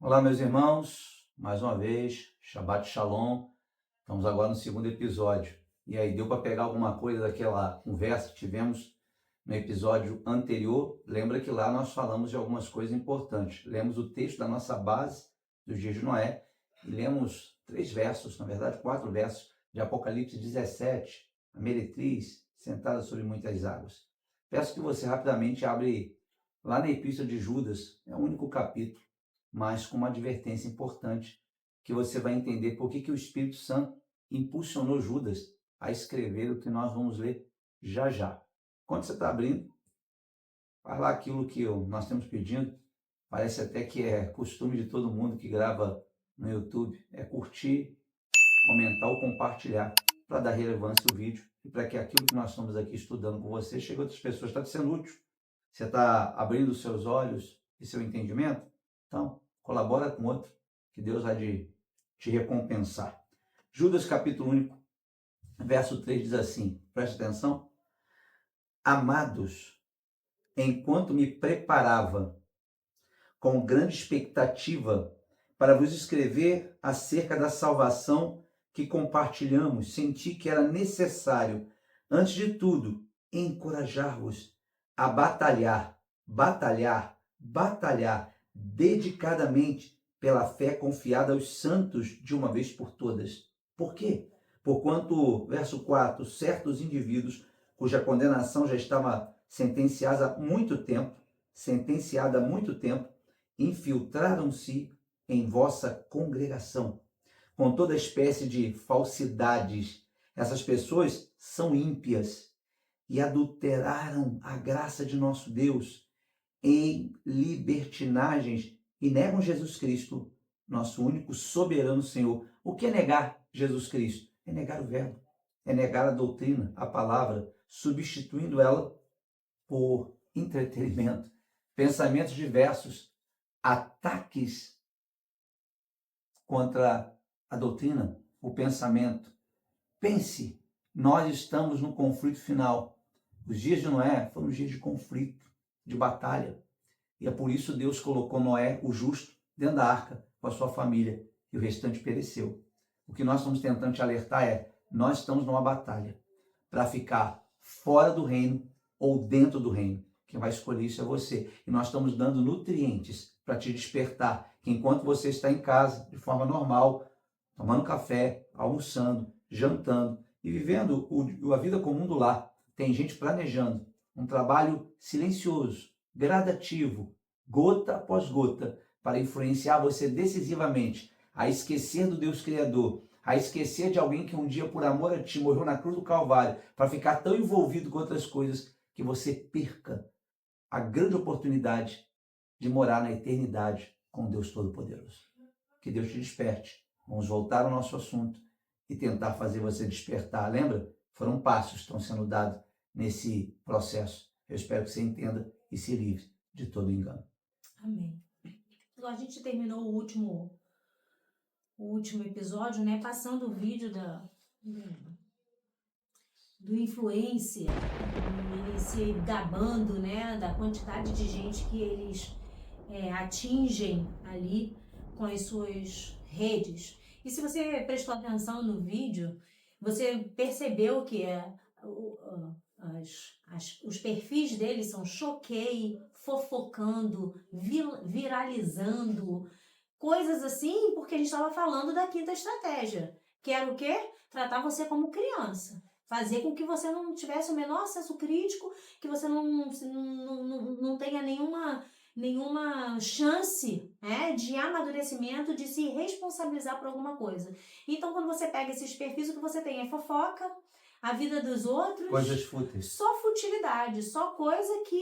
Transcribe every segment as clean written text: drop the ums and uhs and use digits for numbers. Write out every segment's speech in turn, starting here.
Olá, meus irmãos, mais uma vez, Shabbat Shalom. Estamos agora no segundo episódio. E aí, deu para pegar alguma coisa daquela conversa que tivemos no episódio anterior? Lembra que lá nós falamos de algumas coisas importantes. Lemos o texto da nossa base dos dias de Noé e lemos 3 versos, na verdade 4 versos, de Apocalipse 17, a meretriz sentada sobre muitas águas. Peço que você rapidamente abre lá na Epístola de Judas, é o único capítulo, mas com uma advertência importante, que você vai entender por que o Espírito Santo impulsionou Judas a escrever o que nós vamos ler já já. Quando você está abrindo, faz lá aquilo que nós temos pedindo. Parece até que é costume de todo mundo que grava no YouTube, é curtir, comentar ou compartilhar para dar relevância ao vídeo e para que aquilo que nós estamos aqui estudando com você chegue a outras pessoas. Está te sendo útil? Você está abrindo os seus olhos e seu entendimento? Então, colabora com outro, que Deus há de te recompensar. Judas, capítulo único, verso 3 diz assim, preste atenção. Amados, enquanto me preparava com grande expectativa para vos escrever acerca da salvação que compartilhamos, senti que era necessário, antes de tudo, encorajar-vos a batalhar dedicadamente pela fé confiada aos santos de uma vez por todas. Por quê? Porquanto, verso 4, certos indivíduos cuja condenação já estava sentenciada há muito tempo, infiltraram-se em vossa congregação com toda espécie de falsidades. Essas pessoas são ímpias e adulteraram a graça de nosso Deus em libertinagens e negam Jesus Cristo, nosso único soberano Senhor. O que é negar Jesus Cristo? É negar o verbo, é negar a doutrina, a palavra, substituindo ela por entretenimento, pensamentos diversos, ataques contra a doutrina, o pensamento. Pense, nós estamos no conflito final. Os dias de Noé foram dias de conflito, de batalha. E é por isso Deus colocou Noé, o justo, dentro da arca com a sua família, e o restante pereceu. O que nós estamos tentando te alertar é, nós estamos numa batalha para ficar fora do reino ou dentro do reino. Quem vai escolher isso é você. E nós estamos dando nutrientes para te despertar, que enquanto você está em casa, de forma normal, tomando café, almoçando, jantando e vivendo a vida comum do lar, tem gente planejando um trabalho silencioso, gradativo, gota após gota, para influenciar você decisivamente a esquecer do Deus Criador, a esquecer de alguém que um dia, por amor a ti, morreu na cruz do Calvário, para ficar tão envolvido com outras coisas que você perca a grande oportunidade de morar na eternidade com Deus Todo-Poderoso. Que Deus te desperte. Vamos voltar ao nosso assunto e tentar fazer você despertar. Lembra? Foram passos que estão sendo dados nesse processo. Eu espero que você entenda e se livre de todo engano. Amém. Então, a gente terminou o último episódio, né, passando o vídeo do influencer, ele se gabando, né, da quantidade de gente que eles atingem ali com as suas redes. E se você prestou atenção no vídeo, você percebeu que os perfis deles são choquei, fofocando, viralizando, coisas assim, porque a gente estava falando da quinta estratégia, que era o quê? Tratar você como criança. Fazer com que você não tivesse o menor senso crítico, que você não tenha nenhuma chance, né, de amadurecimento, de se responsabilizar por alguma coisa. Então, quando você pega esses perfis, o que você tem é fofoca, a vida dos outros, Coisas fúteis. só futilidade, só coisa que,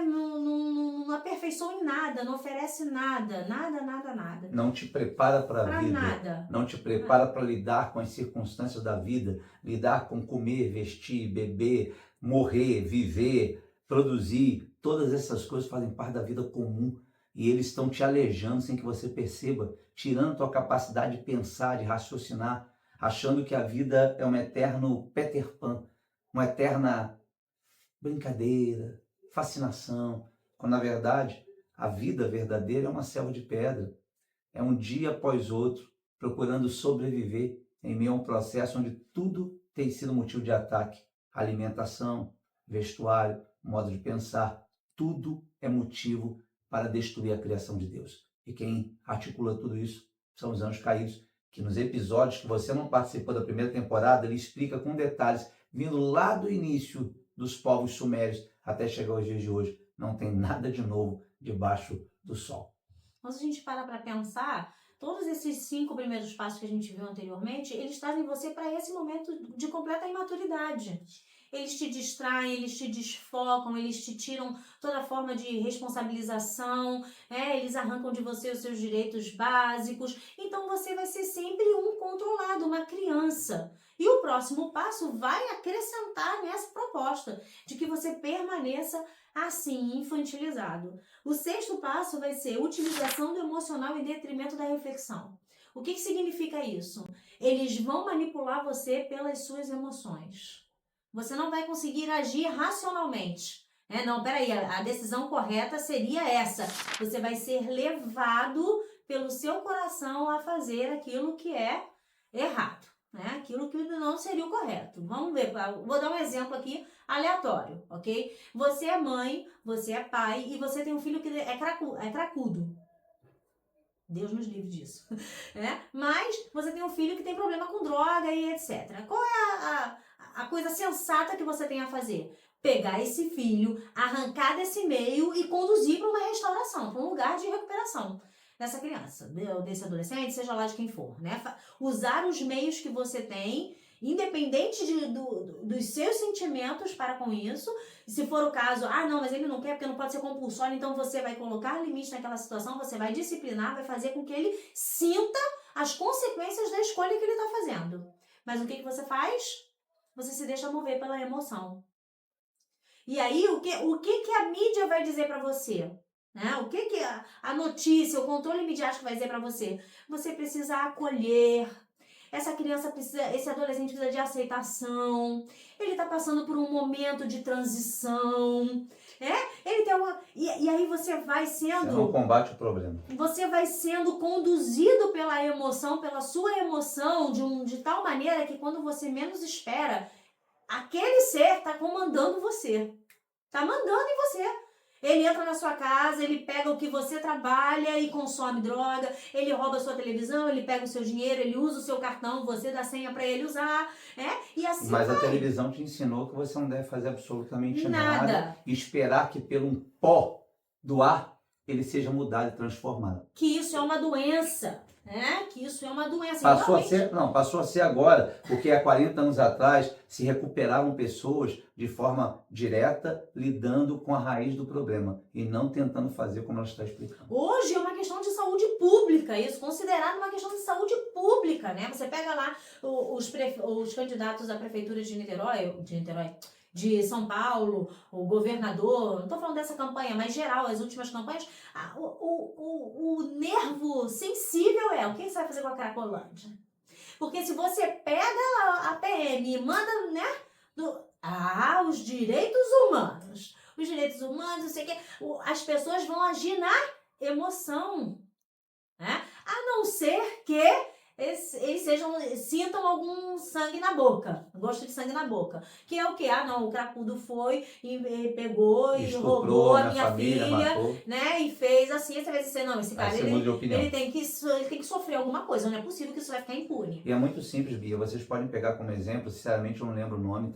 não aperfeiçoa em nada, não oferece nada. Não te prepara para a vida. Nada. Não te prepara para lidar com as circunstâncias da vida, lidar com comer, vestir, beber, morrer, viver, produzir. Todas essas coisas fazem parte da vida comum e eles estão te alejando sem que você perceba, tirando tua capacidade de pensar, de raciocinar, achando que a vida é um eterno Peter Pan, uma eterna brincadeira, fascinação, quando na verdade A vida verdadeira é uma selva de pedra. É um dia após outro, procurando sobreviver em meio a um processo onde tudo tem sido motivo de ataque. Alimentação, vestuário, modo de pensar, tudo é motivo para destruir a criação de Deus. E quem articula tudo isso são os anjos caídos, que nos episódios que você não participou da primeira temporada, ele explica com detalhes, vindo lá do início dos povos sumérios até chegar aos dias de hoje. Não tem nada de novo debaixo do sol. Quando a gente para pensar, todos esses 5 primeiros passos que a gente viu anteriormente, eles trazem você para esse momento de completa imaturidade. Eles te distraem, eles te desfocam, eles te tiram toda forma de responsabilização, eles arrancam de você os seus direitos básicos. Então você vai ser sempre um controlado, uma criança. E o próximo passo vai acrescentar nessa proposta de que você permaneça assim, infantilizado. O 6º passo vai ser utilização do emocional em detrimento da reflexão. O que significa isso? Eles vão manipular você pelas suas emoções. Você não vai conseguir agir racionalmente. Não, peraí, a decisão correta seria essa. Você vai ser levado pelo seu coração a fazer aquilo que é errado. Aquilo que não seria o correto. Vamos ver, vou dar um exemplo aqui aleatório, ok? Você é mãe, você é pai e você tem um filho que é cracudo. Deus nos livre disso. Mas você tem um filho que tem problema com droga e etc. Qual é a coisa sensata que você tem a fazer? Pegar esse filho, arrancar desse meio e conduzir para uma restauração, para um lugar de recuperação dessa criança, desse adolescente, seja lá de quem for, Usar os meios que você tem, independente dos seus sentimentos para com isso. E se for o caso, não, mas ele não quer porque não pode ser compulsório, então você vai colocar limite naquela situação, você vai disciplinar, vai fazer com que ele sinta as consequências da escolha que ele está fazendo. Mas o que você faz? Você se deixa mover pela emoção. E aí, o que a mídia vai dizer para você? O que a notícia, o controle midiático vai dizer para você? Você precisa acolher. Essa criança precisa, esse adolescente precisa de aceitação. Ele está passando por um momento de transição. Ele tem e aí você vai sendo... Você não combate o problema. Você vai sendo conduzido pela emoção, pela sua emoção, de tal maneira que quando você menos espera, aquele ser está comandando você. Está mandando em você. Ele entra na sua casa, ele pega o que você trabalha e consome droga, ele rouba a sua televisão, ele pega o seu dinheiro, ele usa o seu cartão, você dá senha para ele usar, e assim Mas vai. A televisão te ensinou que você não deve fazer absolutamente nada e esperar que pelo pó do ar ele seja mudado e transformado. Que isso é uma doença. Que isso é uma doença. Passou a ser agora, porque há 40 anos atrás se recuperavam pessoas de forma direta, lidando com a raiz do problema e não tentando fazer como ela está explicando. Hoje é uma questão de saúde pública, isso, considerado uma questão de saúde pública, Você pega lá os candidatos à prefeitura de Niterói, de São Paulo, o governador, não estou falando dessa campanha, mas geral, as últimas campanhas, o nervo sensível o que você vai fazer com a Cracolândia? Porque se você pega a PM e manda, os direitos humanos, não sei o quê, as pessoas vão agir na emoção, a não ser que eles sintam algum sangue na boca, gosto de sangue na boca, que é o que? O cracudo foi e pegou e roubou a minha filha, matou. E fez assim, você vai dizer, não, esse cara, ele tem que sofrer alguma coisa, não é possível que isso vai ficar impune. E é muito simples, Bia, vocês podem pegar como exemplo, sinceramente eu não lembro o nome,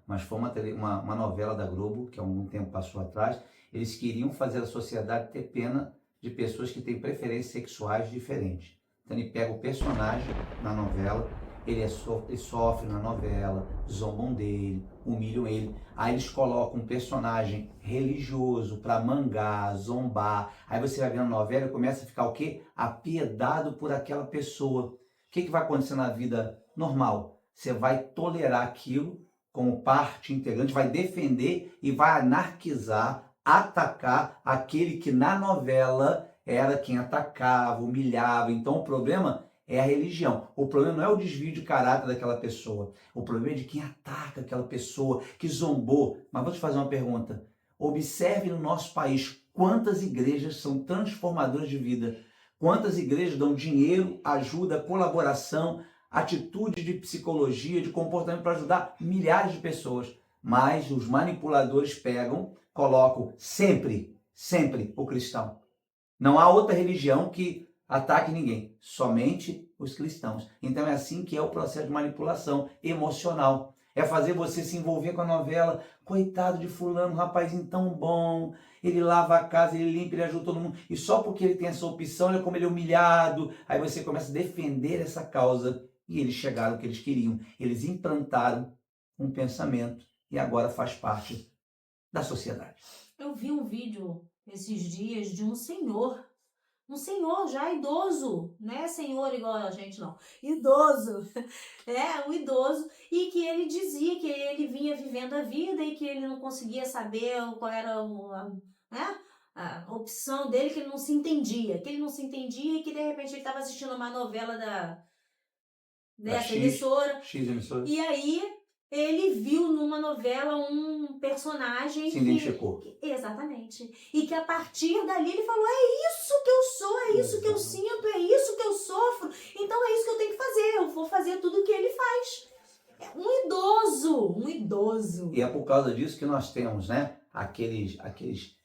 mas foi uma novela da Globo, que há algum tempo passou atrás, eles queriam fazer a sociedade ter pena de pessoas que têm preferências sexuais diferentes. Então ele pega o personagem na novela, ele sofre na novela, zombam dele, humilham ele. Aí eles colocam um personagem religioso para mangar, zombar. Aí você vai ver na novela e começa a ficar o quê? Apiedado por aquela pessoa. O que vai acontecer na vida normal? Você vai tolerar aquilo como parte integrante, vai defender e vai anarquizar, atacar aquele que na novela era quem atacava, humilhava. Então o problema é a religião. O problema não é o desvio de caráter daquela pessoa. O problema é de quem ataca aquela pessoa, que zombou. Mas vou te fazer uma pergunta. Observe no nosso país Quantas igrejas são transformadoras de vida? Quantas igrejas dão dinheiro, ajuda, colaboração, atitude de psicologia, de comportamento para ajudar milhares de pessoas? Mas os manipuladores pegam, colocam sempre o cristão. Não há outra religião que ataque ninguém, somente os cristãos. Então é assim que é o processo de manipulação emocional. É fazer você se envolver com a novela. Coitado de fulano, rapazinho tão bom, ele lava a casa, ele limpa, ele ajuda todo mundo. E só porque ele tem essa opção, olha como ele é humilhado. Aí você começa a defender essa causa. E eles chegaram ao que eles queriam. Eles implantaram um pensamento e agora faz parte da sociedade. Eu vi um vídeo esses dias de um senhor já idoso, não é senhor igual a gente não, idoso, um idoso, e que ele dizia que ele vinha vivendo a vida e que ele não conseguia saber qual era a opção dele, que ele não se entendia, e que de repente ele estava assistindo uma novela dessa emissora, X emissora. E aí ele viu numa novela um personagem se identificou. Exatamente. E que a partir dali ele falou, é isso que eu sou, é isso que eu sinto, é isso que eu sofro, então é isso que eu tenho que fazer, eu vou fazer tudo o que ele faz. É um idoso. E é por causa disso que nós temos, né, aqueles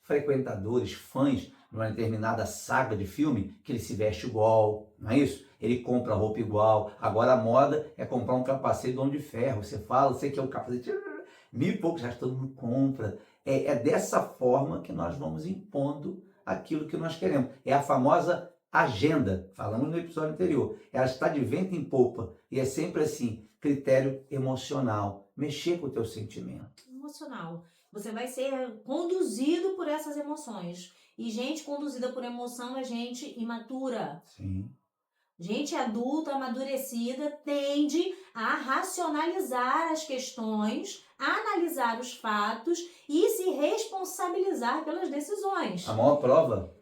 frequentadores, fãs de uma determinada saga de filme, que ele se veste igual, não é isso? Ele compra roupa igual. Agora a moda é comprar um capacete do Homem de Ferro. Você fala, você quer um capacete, 1.000 e poucos, já todo mundo compra. É dessa forma que nós vamos impondo aquilo que nós queremos. É a famosa agenda, falamos no episódio anterior. Ela está de vento em popa e é sempre assim, critério emocional. Mexer com o teu sentimento. Emocional. Você vai ser conduzido por essas emoções. E gente conduzida por emoção é gente imatura. Sim. Gente adulta, amadurecida, tende a racionalizar as questões, analisar os fatos e se responsabilizar pelas decisões. A maior prova,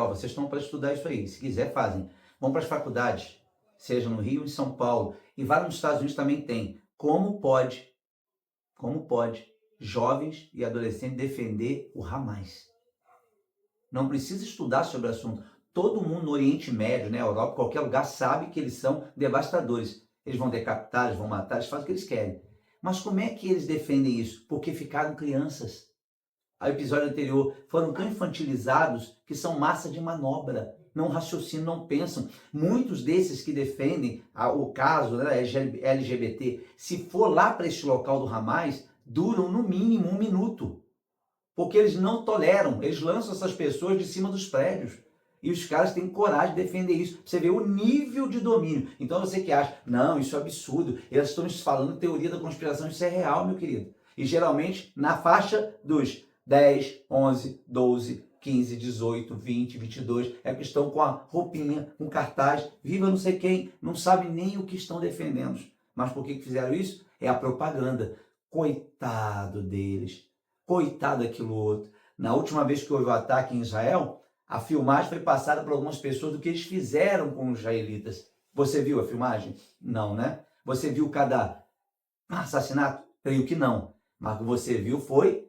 vocês estão para estudar isso aí, se quiser fazem. Vão para as faculdades, seja no Rio ou em São Paulo, e vai nos Estados Unidos também tem. Como pode jovens e adolescentes defender o Hamas? Não precisa estudar sobre o assunto. Todo mundo no Oriente Médio, na Europa, qualquer lugar, sabe que eles são devastadores. Eles vão decapitar, eles vão matar, eles fazem o que eles querem. Mas como é que eles defendem isso? Porque ficaram crianças. No episódio anterior, foram tão infantilizados que são massa de manobra. Não raciocinam, não pensam. Muitos desses que defendem o caso, né, LGBT, se for lá para este local do Hamas, duram no mínimo 1 minuto. Porque eles não toleram, eles lançam essas pessoas de cima dos prédios. E os caras têm coragem de defender isso. Você vê o nível de domínio. Então você que acha, não, isso é absurdo, eles estão falando teoria da conspiração, isso é real, meu querido. E geralmente na faixa dos 10, 11, 12, 15, 18, 20, 22, é que estão com a roupinha, com cartaz, viva não sei quem, não sabe nem o que estão defendendo. Mas por que fizeram isso? É a propaganda. Coitado deles, coitado daquilo outro. Na última vez que houve o ataque em Israel, a filmagem foi passada por algumas pessoas do que eles fizeram com os israelitas. Você viu a filmagem? Não, né? Você viu cada assassinato? Creio que não. Mas o que você viu foi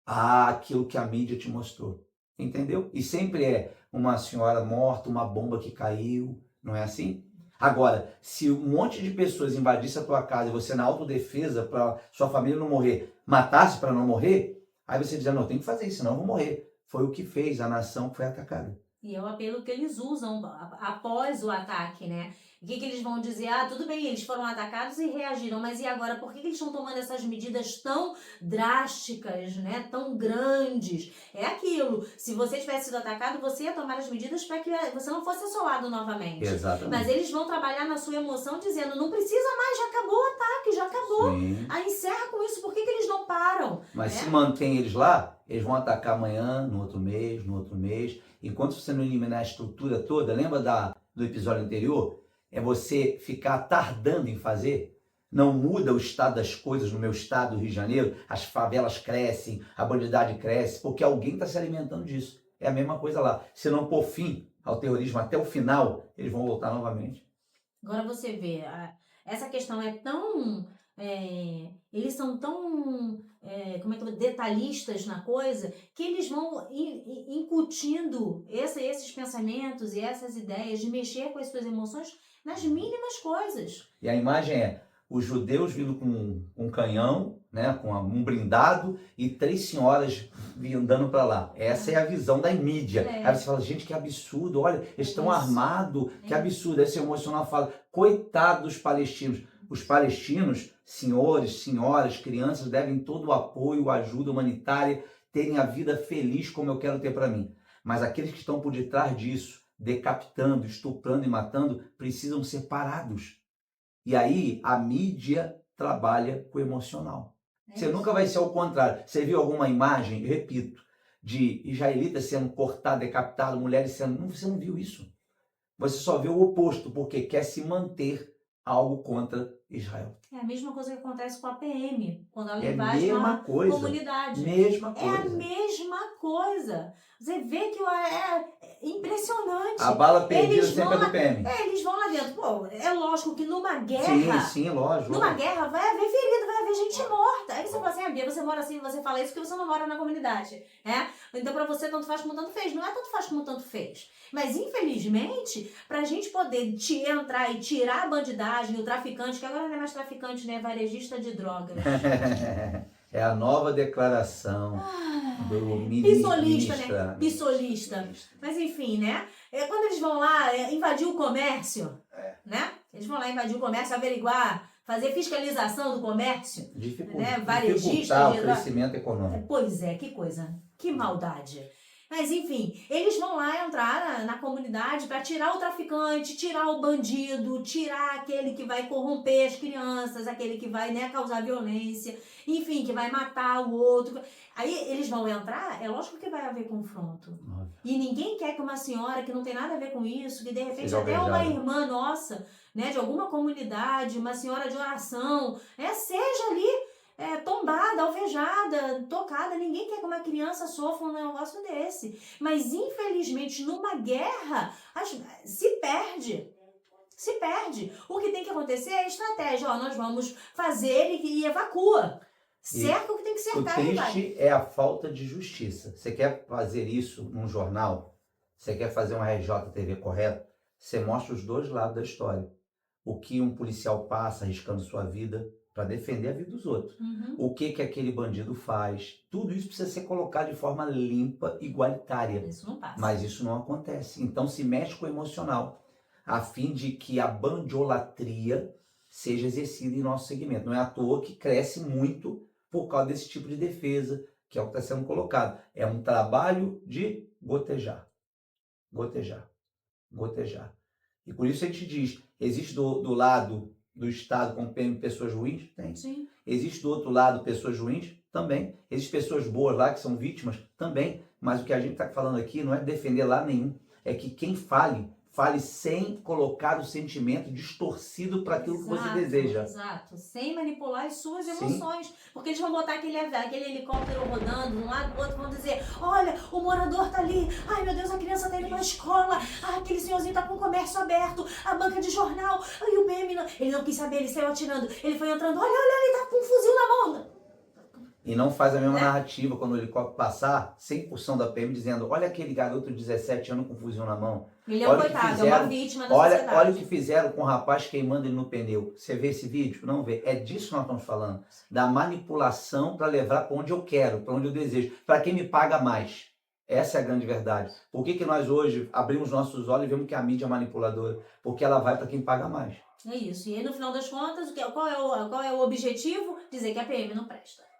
aquilo que a mídia te mostrou. Entendeu? E sempre é uma senhora morta, uma bomba que caiu. Não é assim? Agora, se um monte de pessoas invadisse a tua casa e você, na autodefesa, para sua família não morrer, matasse para não morrer, aí você dizia, não, tem que fazer isso, senão eu vou morrer. Foi o que fez a nação que foi atacada. E é o apelo que eles usam após o ataque, né? O que eles vão dizer? Tudo bem, eles foram atacados e reagiram, mas e agora? Por que eles estão tomando essas medidas tão drásticas, né? Tão grandes? É aquilo. Se você tivesse sido atacado, você ia tomar as medidas para que você não fosse assolado novamente. Exatamente. Mas eles vão trabalhar na sua emoção dizendo, não precisa mais, já acabou o ataque, já acabou. Sim. Aí encerra com isso, por que eles não param? Mas se mantém eles lá, eles vão atacar amanhã, no outro mês. Enquanto você não eliminar a estrutura toda, lembra do episódio anterior? É você ficar tardando em fazer. Não muda o estado das coisas no meu estado, do Rio de Janeiro. As favelas crescem, a bandidagem cresce, porque alguém está se alimentando disso. É a mesma coisa lá. Se não pôr fim ao terrorismo até o final, eles vão voltar novamente. Agora você vê, essa questão é tão eles são tão detalhistas na coisa, que eles vão incutindo esses pensamentos e essas ideias de mexer com as suas emoções nas mínimas coisas. E a imagem é os judeus vindo com um canhão, né, com um blindado, e 3 senhoras andando para lá. Essa é a visão da mídia. Aí você fala, gente, que absurdo, olha, eles estão armados, que absurdo. Esse emocional fala, coitado dos palestinos. Os palestinos, senhores, senhoras, crianças, devem todo o apoio, ajuda humanitária, terem a vida feliz como eu quero ter para mim. Mas aqueles que estão por detrás disso, decapitando, estuprando e matando, precisam ser parados. E aí a mídia trabalha com o emocional. Você nunca vai ser ao contrário. Você viu alguma imagem, repito, de israelitas sendo cortados, decapitados, mulheres sendo... Você não viu isso. Você só vê o oposto, porque quer se manter algo contra Israel. É a mesma coisa que acontece com a PM, quando ela É invade uma comunidade. Mesma coisa. É a mesma coisa. Você vê que é impressionante. A bala perdida sempre é do PM. Eles vão lá dentro. Pô, é lógico que numa guerra... Sim, lógico. Numa guerra vai haver ferido, vai haver gente morta. Aí você fala assim, Bia, você mora assim, você fala isso porque você não mora na comunidade. Então pra você tanto faz como tanto fez. Não é tanto faz como tanto fez. Mas infelizmente, pra gente poder entrar e tirar a bandidagem, o traficante, que agora não é mais traficante, né? É varejista de droga. É a nova declaração do Pissolista, né? Pissolista. Mas enfim, né? Quando eles vão lá invadir o comércio, né? Eles vão lá invadir o comércio, averiguar, fazer fiscalização do comércio. Dificultar o crescimento econômico. Pois é, que coisa. Que maldade. Mas enfim, eles vão lá entrar na comunidade para tirar o traficante, tirar o bandido, tirar aquele que vai corromper as crianças, aquele que vai, né, causar violência, enfim, que vai matar o outro. Aí eles vão entrar, é lógico que vai haver confronto. E ninguém quer que uma senhora que não tem nada a ver com isso, que de repente até uma irmã nossa, né, de alguma comunidade, uma senhora de oração, seja ali tombada, alvejada, tocada. Ninguém quer que uma criança sofra um negócio desse. Mas, infelizmente, numa guerra, se perde. Se perde. O que tem que acontecer é a estratégia. Nós vamos fazer e evacua. Cerca o que tem que cercar. O triste é a falta de justiça. Você quer fazer isso num jornal? Você quer fazer um RJTV correto? Você mostra os dois lados da história. O que um policial passa arriscando sua vida para defender a vida dos outros. O que aquele bandido faz. Tudo isso precisa ser colocado de forma limpa, igualitária. Isso não passa. Mas isso não acontece. Então se mexe com o emocional, a fim de que a bandiolatria seja exercida em nosso segmento. Não é à toa que cresce muito por causa desse tipo de defesa, que é o que está sendo colocado. É um trabalho de gotejar. Gotejar. Gotejar. E por isso a gente diz, existe do lado do Estado com PM pessoas ruins? Tem. Sim. Existe do outro lado pessoas ruins? Também. Existem pessoas boas lá que são vítimas? Também. Mas o que a gente está falando aqui não é defender lá nenhum. É que quem fale sem colocar o sentimento distorcido para aquilo que você deseja. Exato. Sem manipular as suas emoções. Sim. Porque eles vão botar aquele helicóptero rodando de um lado do outro, vão dizer, olha, o morador tá ali, ai meu Deus, a criança tá indo pra escola, aquele senhorzinho tá com o comércio aberto, a banca de jornal, e o PM, ele não quis saber, ele saiu atirando, ele foi entrando, olha, ele tá com um fuzil na mão. E não faz a mesma narrativa quando o helicóptero passar, 100% da PM dizendo, olha aquele garoto de 17 anos com fuzil na mão. Ele é um coitado, é uma vítima da sociedade. Olha o que fizeram com o rapaz queimando ele no pneu. Você vê esse vídeo? Não vê. É disso que nós estamos falando. Da manipulação para levar para onde eu quero, para onde eu desejo. Para quem me paga mais. Essa é a grande verdade. Por que nós hoje abrimos nossos olhos e vemos que a mídia é manipuladora? Porque ela vai para quem paga mais. É isso. E aí, no final das contas, qual é o objetivo? Dizer que a PM não presta.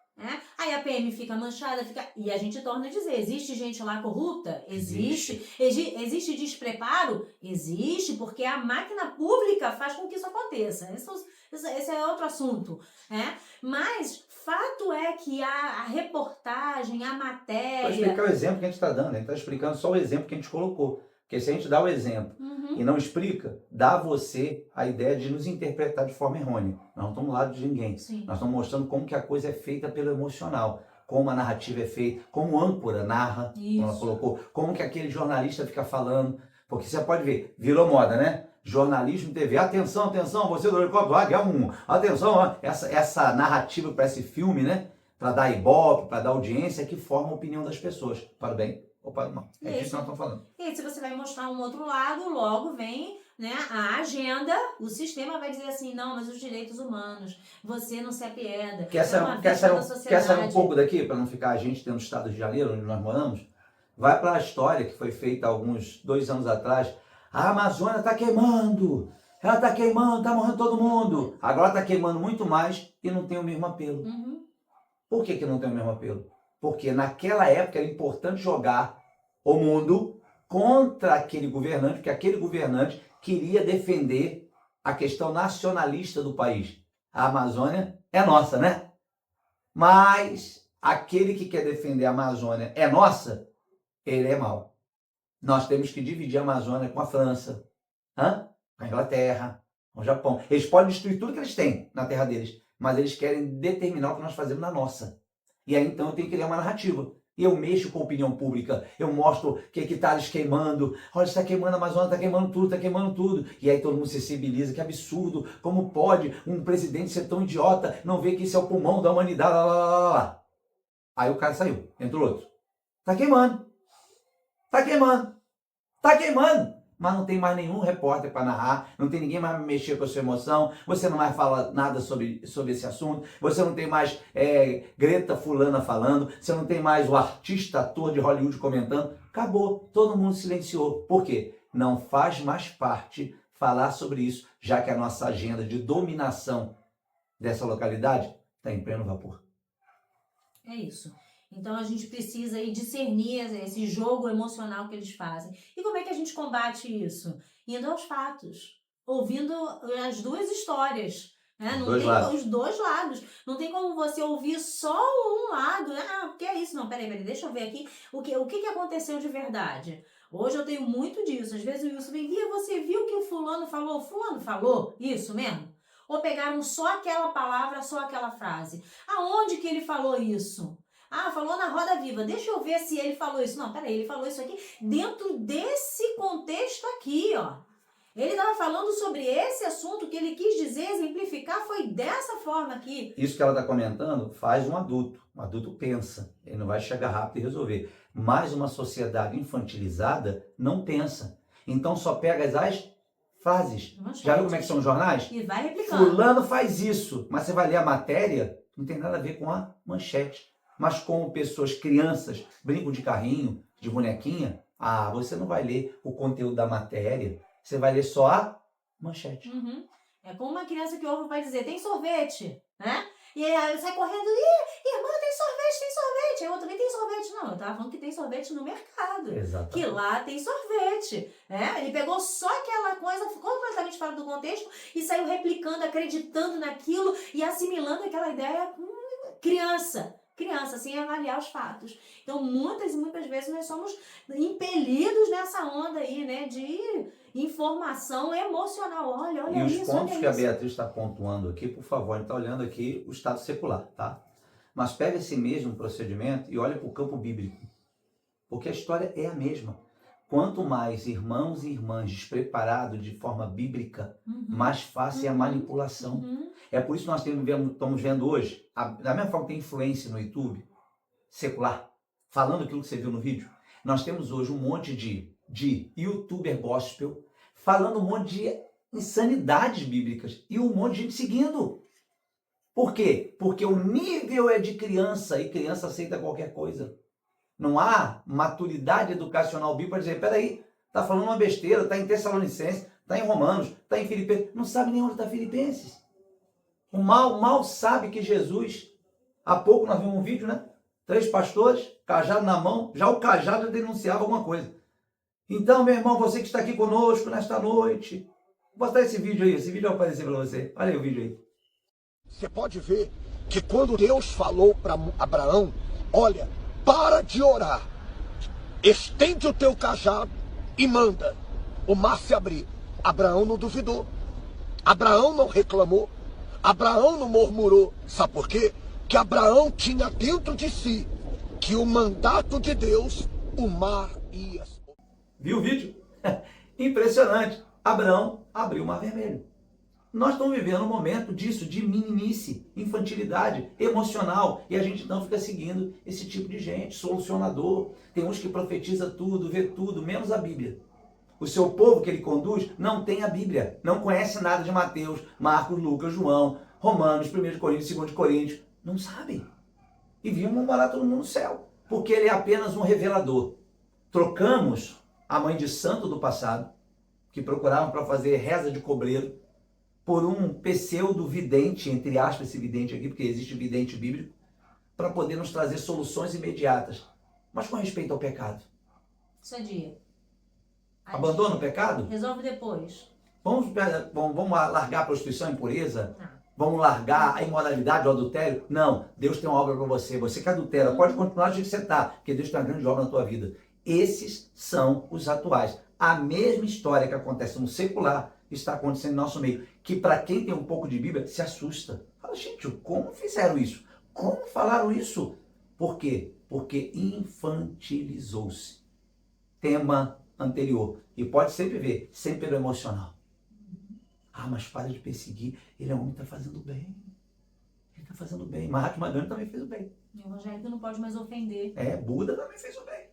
Aí a PM fica manchada, e a gente torna a dizer, existe gente lá corrupta? Existe. Existe despreparo? Existe, porque a máquina pública faz com que isso aconteça. Esse é outro assunto. Mas fato é que a reportagem, a matéria... Para explicar o exemplo que a gente está dando, a gente está explicando só o exemplo que a gente colocou. Porque se a gente dá o exemplo e não explica, dá a você a ideia de nos interpretar de forma errônea. Nós não estamos do lado de ninguém. Sim. Nós estamos mostrando como que a coisa é feita pelo emocional, como a narrativa é feita, como o âncora narra, como ela colocou, como que aquele jornalista fica falando. Porque você pode ver, virou moda, né? Jornalismo, TV, atenção, atenção, você do helicóptero, águia 1, atenção, essa narrativa para esse filme, né? Para dar ibope, para dar audiência, que forma a opinião das pessoas, para o bem ou para o mal. É disso que nós estamos falando. E aí, se você vai mostrar um outro lado, logo vem, né, a agenda, o sistema vai dizer assim, não, mas os direitos humanos, você não se apieda. Quer sair um pouco daqui, para não ficar a gente dentro do estado de Janeiro, onde nós moramos? Vai para a história que foi feita alguns 2 anos atrás. A Amazônia está queimando, ela está queimando, está morrendo todo mundo. Agora está queimando muito mais e não tem o mesmo apelo. Uhum. Por que não tem o mesmo apelo? Porque naquela época era importante jogar o mundo contra aquele governante, porque aquele governante queria defender a questão nacionalista do país. A Amazônia é nossa, né? Mas aquele que quer defender a Amazônia é nossa, ele é mau. Nós temos que dividir a Amazônia com a França, com a Inglaterra, com o Japão. Eles podem destruir tudo que eles têm na terra deles, mas eles querem determinar o que nós fazemos na nossa. E aí então eu tenho que criar uma narrativa. Eu mexo com a opinião pública, eu mostro que hectares queimando, olha, está queimando a Amazônia, está queimando tudo, está queimando tudo. E aí todo mundo se sensibiliza, que absurdo, como pode um presidente ser tão idiota, não ver que isso é o pulmão da humanidade, lá, lá, lá, lá. Aí o cara saiu, entrou outro. Está queimando, está queimando, está queimando. Mas não tem mais nenhum repórter para narrar, não tem ninguém mais mexer com a sua emoção, você não mais fala nada sobre esse assunto, você não tem mais Greta fulana falando, você não tem mais o artista, ator de Hollywood comentando. Acabou, todo mundo silenciou. Por quê? Não faz mais parte falar sobre isso, já que a nossa agenda de dominação dessa localidade está em pleno vapor. É isso. Então a gente precisa aí discernir esse jogo emocional que eles fazem. E como é que a gente combate isso? Indo aos fatos, ouvindo as duas histórias. Né? Não tem os dois lados. Não tem como você ouvir só um lado. Ah, o que é isso? Não, peraí, deixa eu ver aqui o que aconteceu de verdade. Hoje eu tenho muito disso. Às vezes o Wilson vem, você viu que o fulano falou? O fulano falou isso mesmo? Ou pegaram só aquela palavra, só aquela frase? Aonde que ele falou isso? Ah, falou na Roda Viva. Deixa eu ver se ele falou isso. Não, peraí, ele falou isso aqui dentro desse contexto aqui, ó. Ele estava falando sobre esse assunto que ele quis dizer, exemplificar, foi dessa forma aqui. Isso que ela está comentando faz um adulto. Um adulto pensa. Ele não vai chegar rápido e resolver. Mas uma sociedade infantilizada não pensa. Então só pega as frases. Já viu como é que são os jornais? E vai replicando. Fulano faz isso. Mas você vai ler a matéria, não tem nada a ver com a manchete. Mas como pessoas, crianças, brincam de carrinho, de bonequinha, você não vai ler o conteúdo da matéria, você vai ler só a manchete. Uhum. É como uma criança que ouve vai dizer, tem sorvete, né? E aí sai correndo, irmã, tem sorvete. Aí o outro, nem tem sorvete. Não, eu tava falando que tem sorvete no mercado. Exatamente. Que lá tem sorvete. Né? Ele pegou só aquela coisa completamente fora do contexto e saiu replicando, acreditando naquilo e assimilando aquela ideia criança, sem avaliar os fatos. Então, muitas e muitas vezes nós somos impelidos nessa onda aí, né, de informação emocional. Olha e isso, os pontos que isso. a Beatriz está pontuando aqui, por favor, a gente está olhando aqui o estado secular, tá? Mas pega esse mesmo procedimento e olha para o campo bíblico. Porque a história é a mesma. Quanto mais irmãos e irmãs despreparados de forma bíblica, mais fácil é a manipulação. É por isso que nós estamos vendo hoje, da mesma forma que tem influência no YouTube, secular, falando aquilo que você viu no vídeo, nós temos hoje um monte de youtuber gospel, falando um monte de insanidades bíblicas e um monte de gente seguindo. Por quê? Porque o nível é de criança e criança aceita qualquer coisa. Não há maturidade educacional bíblica para dizer, peraí, está falando uma besteira, está em Tessalonicenses, está em Romanos, está em Filipenses, não sabe nem onde está Filipenses. O mal sabe que Jesus, há pouco nós vimos um vídeo, né? 3 pastores, cajado na mão, já o cajado já denunciava alguma coisa. Então, meu irmão, você que está aqui conosco nesta noite, vou botar esse vídeo aí, esse vídeo vai aparecer para você. Olha aí o vídeo aí. Você pode ver que quando Deus falou para Abraão, olha, para de orar, estende o teu cajado e manda o mar se abrir. Abraão não duvidou, Abraão não reclamou, Abraão não murmurou. Sabe por quê? Que Abraão tinha dentro de si que o mandato de Deus, o mar ia... Viu o vídeo? Impressionante. Abraão abriu o Mar Vermelho. Nós estamos vivendo um momento disso, de meninice, infantilidade, emocional, e a gente então fica seguindo esse tipo de gente, solucionador. Tem uns que profetiza tudo, vê tudo, menos a Bíblia. O seu povo que ele conduz não tem a Bíblia, não conhece nada de Mateus, Marcos, Lucas, João, Romanos, 1 Coríntios, 2 Coríntios, não sabem. E vimos morar todo mundo no céu, porque ele é apenas um revelador. Trocamos a mãe de santo do passado, que procuravam para fazer reza de cobreiro, por um pseudo-vidente, entre aspas esse vidente aqui, porque existe vidente bíblico, para poder nos trazer soluções imediatas, mas com respeito ao pecado. Isso é dia. Abandona o pecado? Resolve depois. Vamos largar a prostituição e a impureza? Vamos largar a imoralidade, o adultério? Não, Deus tem uma obra para você. Você que adultera, pode continuar do jeito que você está, porque Deus tem uma grande obra na tua vida. Esses são os atuais. A mesma história que acontece no secular está acontecendo no nosso meio, que para quem tem um pouco de Bíblia, se assusta. Fala, gente, como fizeram isso? Como falaram isso? Por quê? Porque infantilizou-se. Tema anterior. E pode sempre ver, sempre pelo emocional. Ah, mas para de perseguir, ele é um homem que está fazendo bem. Ele está fazendo bem. Mahatma Gandhi também fez o bem. O evangélico não pode mais ofender. Buda também fez o bem.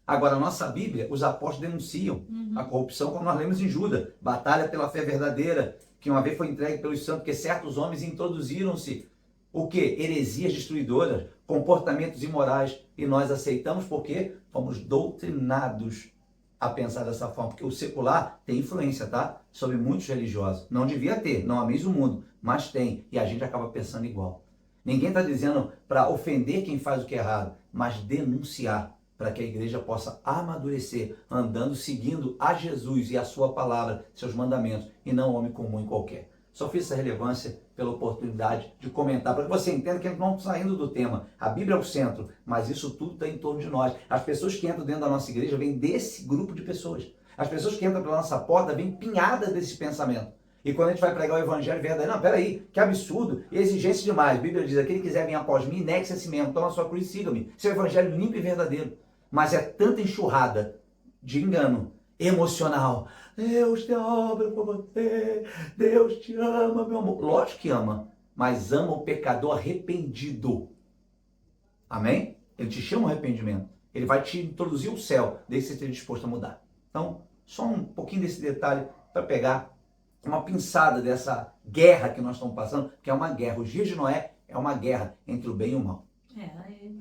Agora, a nossa Bíblia, os apóstolos denunciam a corrupção, como nós lemos em Judas. Batalha pela fé verdadeira, que uma vez foi entregue pelos santos, porque certos homens introduziram-se, o quê? Heresias destruidoras, comportamentos imorais, e nós aceitamos porque fomos doutrinados a pensar dessa forma, porque o secular tem influência, tá? Sobre muitos religiosos. Não devia ter, não ameis o mundo, mas tem, e a gente acaba pensando igual. Ninguém está dizendo para ofender quem faz o que é errado, mas denunciar, para que a igreja possa amadurecer, andando, seguindo a Jesus e a sua palavra, seus mandamentos, e não homem comum qualquer. Só fiz essa relevância pela oportunidade de comentar, para que você entenda que não estamos saindo do tema. A Bíblia é o centro, mas isso tudo está em torno de nós. As pessoas que entram dentro da nossa igreja vêm desse grupo de pessoas. As pessoas que entram pela nossa porta vêm pinhadas desse pensamento. E quando a gente vai pregar o evangelho verdadeiro, não, peraí, que absurdo, exigência demais. A Bíblia diz, aquele que quiser vir após mim, negue-se a si mesmo, toma a sua cruz e siga-me. Esse é o evangelho limpo e verdadeiro. Mas é tanta enxurrada de engano emocional. Deus tem obra por você, Deus te ama, meu amor. Lógico que ama, mas ama o pecador arrependido. Amém? Ele te chama ao arrependimento. Ele vai te introduzir o céu, desde que você esteja disposto a mudar. Então, só um pouquinho desse detalhe para pegar uma pinçada dessa guerra que nós estamos passando, que é uma guerra. Os dias de Noé é uma guerra entre o bem e o mal.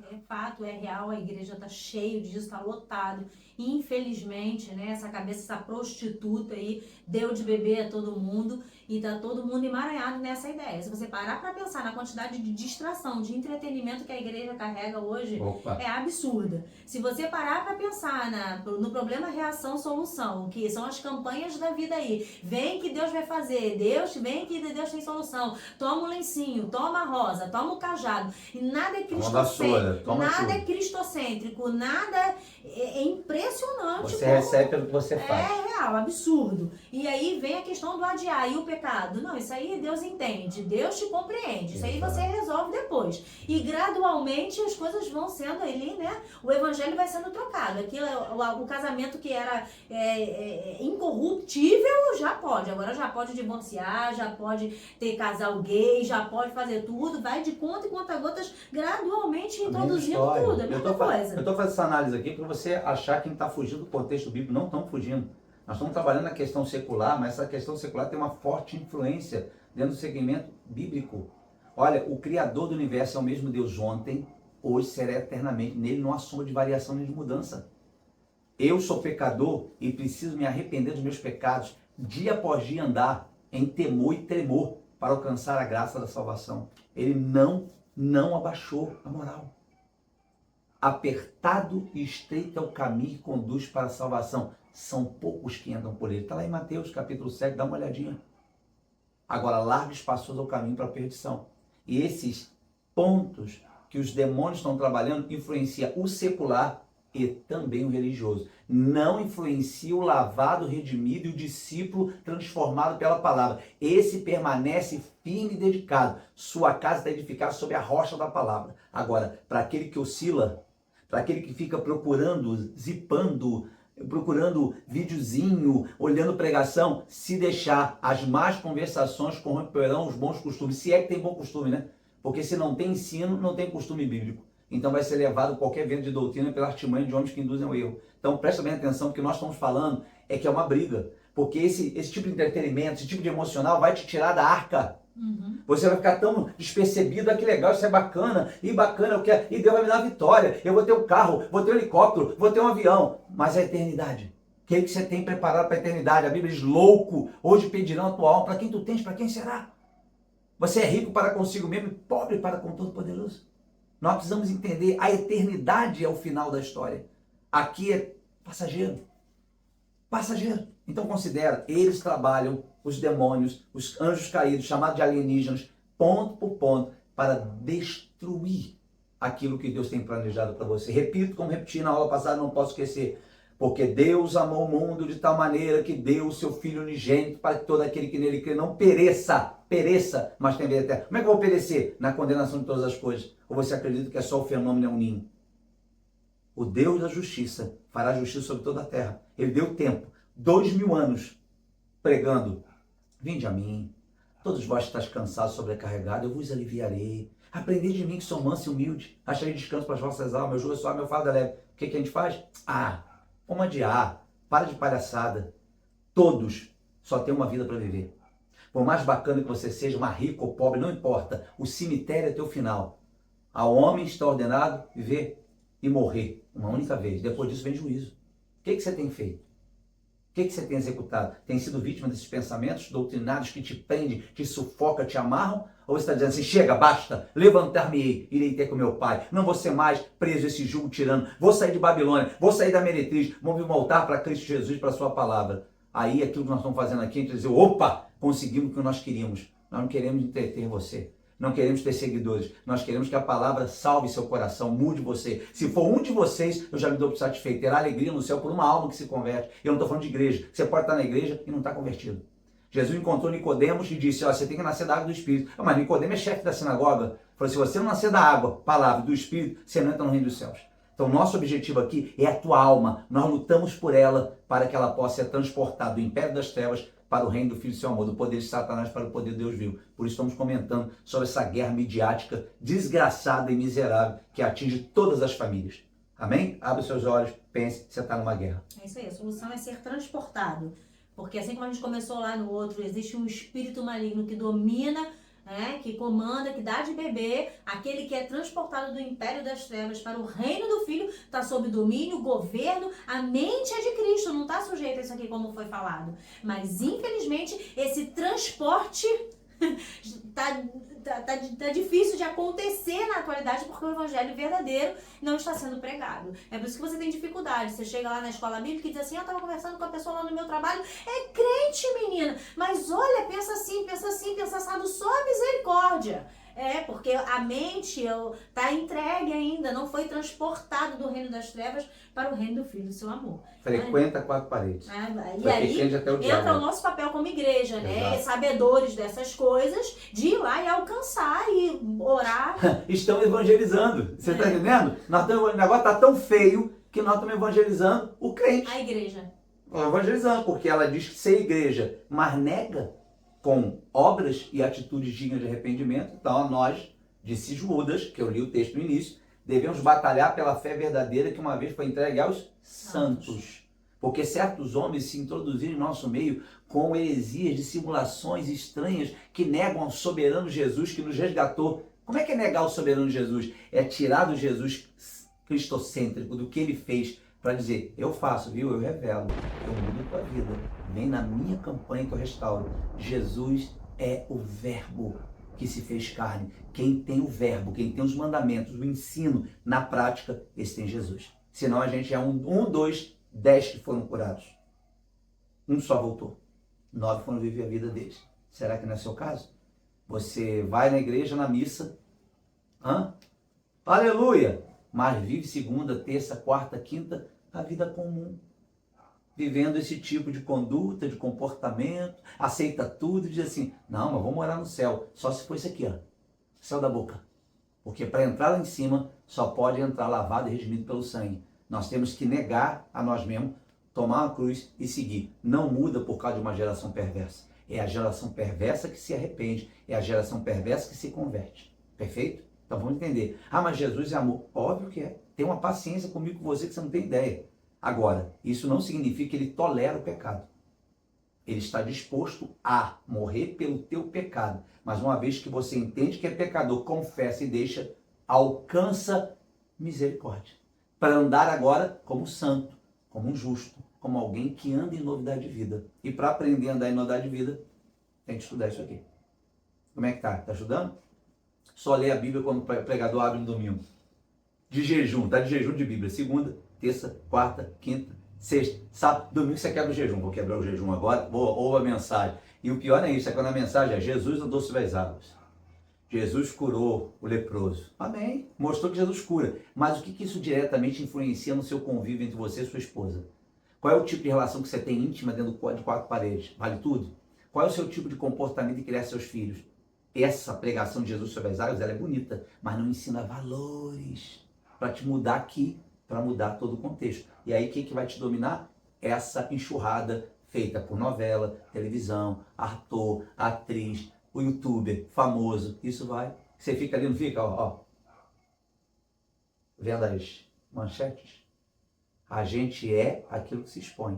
É fato, é real, a igreja está cheia disso, está lotado. Infelizmente, né, essa cabeça, essa prostituta aí, deu de beber a todo mundo e tá todo mundo emaranhado nessa ideia. Se você parar para pensar na quantidade de distração, de entretenimento que a igreja carrega hoje, é absurda. Se você parar para pensar no problema reação-solução, que são as campanhas da vida aí, vem que Deus vai fazer, vem que Deus tem solução, toma o lencinho, toma a rosa, toma o cajado, e nada é cristocêntrico, nada é cristocêntrico, nada é impressionante. Você recebe pelo que você faz. É real, absurdo. E aí vem a questão do adiar e o pecado. Não, isso aí Deus entende, Deus te compreende, isso aí você resolve depois. E gradualmente as coisas vão sendo ali, né? O evangelho vai sendo trocado. Aquilo, o casamento que era incorruptível já pode. Agora já pode divorciar, já pode ter casal gay, já pode fazer tudo. Vai de conta em conta-gotas, gradualmente introduzindo tudo. É a mesma coisa. Eu estou fazendo essa análise aqui para você achar que está fugindo do contexto bíblico. Não estamos fugindo. Nós estamos trabalhando na questão secular, mas essa questão secular tem uma forte influência dentro do segmento bíblico. Olha, o Criador do universo é o mesmo Deus ontem, hoje, será eternamente. Nele não há sombra de variação nem de mudança. Eu sou pecador e preciso me arrepender dos meus pecados, dia após dia andar em temor e tremor para alcançar a graça da salvação. Ele não abaixou a moral. Apertado e estreito é o caminho que conduz para a salvação. São poucos que entram por ele. Está lá em Mateus capítulo 7, dá uma olhadinha. Agora, largo e espaçoso é o caminho para a perdição. E esses pontos que os demônios estão trabalhando influenciam o secular e também o religioso. Não influencia o lavado, redimido e o discípulo transformado pela palavra. Esse permanece firme e dedicado. Sua casa está edificada sobre a rocha da palavra. Agora, para aquele que oscila, para aquele que fica procurando, zipando, procurando videozinho, olhando pregação. Se deixar, as más conversações corromperão os bons costumes. Se é que tem bom costume, né? Porque se não tem ensino, não tem costume bíblico. Então vai ser levado qualquer vento de doutrina pela artimanha de homens que induzem ao erro. Então presta bem atenção, porque nós estamos falando é que é uma briga. Porque esse tipo de entretenimento, esse tipo de emocional vai te tirar da arca. Você vai ficar tão despercebido, que legal, isso é bacana, e bacana, eu quero, e Deus vai me dar a vitória, eu vou ter um carro, vou ter um helicóptero, vou ter um avião. Mas a eternidade, o que é que você tem preparado para a eternidade? A Bíblia diz, louco, hoje pedirão a tua alma, para quem tu tens, para quem será? Você é rico para consigo mesmo e pobre para com Todo-Poderoso. Nós precisamos entender, a eternidade é o final da história. Aqui é passageiro. Passageiro. Então considera, eles trabalham, os demônios, os anjos caídos, chamados de alienígenas, ponto por ponto, para destruir aquilo que Deus tem planejado para você. Repito, como repeti na aula passada, não posso esquecer. Porque Deus amou o mundo de tal maneira que deu o seu Filho unigênito para que todo aquele que nele crê não pereça, mas tenha vida eterna. Como é que eu vou perecer? Na condenação de todas as coisas. Ou você acredita que é só o fenômeno, é um ninho? O Deus da justiça fará justiça sobre toda a terra. Ele deu tempo, 2000 anos, pregando. Vinde a mim, todos vós que estáis cansados, sobrecarregados, eu vos aliviarei. Aprendei de mim que sou manso e humilde, acharei descanso para as vossas almas, meu jugo é suave, meu fardo é leve. O que a gente faz? Vamos adiar, para de palhaçada. Todos só têm uma vida para viver. Por mais bacana que você seja, mais rico ou pobre, não importa, o cemitério é teu final. Ao homem está ordenado viver e morrer uma única vez. Depois disso vem juízo. O que você tem feito? O que você tem executado? Tem sido vítima desses pensamentos doutrinários que te prendem, te sufocam, te amarram? Ou você está dizendo assim, chega, basta, levantar-me-ei, irei ter com meu pai. Não vou ser mais preso a esse jugo tirano. Vou sair de Babilônia, vou sair da meretriz, vamos voltar para Cristo Jesus, para a sua palavra. Aí aquilo que nós estamos fazendo aqui, a gente dizer, opa, conseguimos o que nós queríamos. Nós não queremos entreter você. Não queremos ter seguidores. Nós queremos que a palavra salve seu coração, mude você. Se for um de vocês, eu já me dou por satisfeito. Terá alegria no céu por uma alma que se converte. Eu não estou falando de igreja. Você pode estar na igreja e não está convertido. Jesus encontrou Nicodemos e disse, você tem que nascer da água do Espírito. Mas Nicodemos é chefe da sinagoga. Falou, se você não nascer da água, palavra, do Espírito, você não entra no reino dos céus. Então, nosso objetivo aqui é a tua alma. Nós lutamos por ela para que ela possa ser transportada do império das trevas para o reino do Filho do seu amor, do poder de Satanás para o poder de Deus vivo. Por isso estamos comentando sobre essa guerra midiática desgraçada e miserável que atinge todas as famílias. Amém? Abre seus olhos, pense, você está numa guerra. É isso aí, a solução é ser transportado. Porque assim como a gente começou lá no outro, existe um espírito maligno que domina, que comanda, que dá de beber. Aquele que é transportado do império das trevas para o reino do Filho está sob domínio, governo. A mente é de Cristo, não está sujeito a isso aqui como foi falado. Mas infelizmente esse transporte tá difícil de acontecer na atualidade porque o evangelho verdadeiro não está sendo pregado. É por isso que você tem dificuldade. Você chega lá na escola bíblica e diz assim, eu estava conversando com a pessoa lá no meu trabalho, é crente, menina, mas olha, pensa assim, pensa assado, só misericórdia. Porque a mente está entregue ainda, não foi transportado do reino das trevas para o reino do Filho do seu amor. Frequenta quatro paredes. E aí entra o nosso papel como igreja, né? Sabedores dessas coisas, de ir lá e alcançar e orar. Estão evangelizando. Você está entendendo? O negócio está tão feio que nós estamos evangelizando o crente. A igreja. Evangelizando, porque ela diz que ser igreja, mas nega com obras e atitudes dignas de arrependimento. Então nós, disse Judas, que eu li o texto no início, devemos batalhar pela fé verdadeira que uma vez foi entregue aos santos. Porque certos homens se introduziram em nosso meio com heresias, dissimulações estranhas que negam ao soberano Jesus que nos resgatou. Como é que é negar o soberano Jesus? É tirar do Jesus cristocêntrico, do que ele fez, para dizer, eu faço, viu? Eu revelo, eu mudo a tua vida. Vem na minha campanha que eu restauro. Jesus é o verbo que se fez carne. Quem tem o verbo, quem tem os mandamentos, o ensino na prática, esse tem Jesus. Senão a gente é 10 que foram curados. Um só voltou. 9 foram viver a vida deles. Será que não é seu caso? Você vai na igreja, na missa, aleluia, mas vive segunda, terça, quarta, quinta, a vida comum. Vivendo esse tipo de conduta, de comportamento, aceita tudo e diz assim, não, mas vou morar no céu, só se for isso aqui, céu da boca. Porque para entrar lá em cima, só pode entrar lavado e redimido pelo sangue. Nós temos que negar a nós mesmos tomar uma cruz e seguir. Não muda por causa de uma geração perversa. É a geração perversa que se arrepende. É a geração perversa que se converte. Perfeito? Então vamos entender. Ah, mas Jesus é amor. Óbvio que é. Tem uma paciência comigo, com você, que você não tem ideia. Agora, isso não significa que ele tolera o pecado. Ele está disposto a morrer pelo teu pecado. Mas uma vez que você entende que é pecador, confessa e deixa, alcança misericórdia. Para andar agora como santo, como um justo, como alguém que anda em novidade de vida. E para aprender a andar em novidade de vida, tem que estudar isso aqui. Como é que tá? Tá estudando? Só lê a Bíblia quando o pregador abre no domingo. De jejum, tá de jejum de Bíblia. Segunda, terça, quarta, quinta, sexta, sábado, domingo você quebra o jejum. Vou quebrar o jejum agora, ouve a mensagem. E o pior é isso, é quando a mensagem é: Jesus andou sobre as águas. Jesus curou o leproso. Amém. Mostrou que Jesus cura. Mas o que isso diretamente influencia no seu convívio entre você e sua esposa? Qual é o tipo de relação que você tem íntima dentro de 4 paredes? Vale tudo? Qual é o seu tipo de comportamento em criar seus filhos? Essa pregação de Jesus sobre as águas, ela é bonita, mas não ensina valores para te mudar aqui, para mudar todo o contexto. E aí, o que vai te dominar? Essa enxurrada feita por novela, televisão, ator, atriz, o youtuber famoso. Isso vai. Você fica ali, não fica? Ó, vendo as manchetes? A gente é aquilo que se expõe.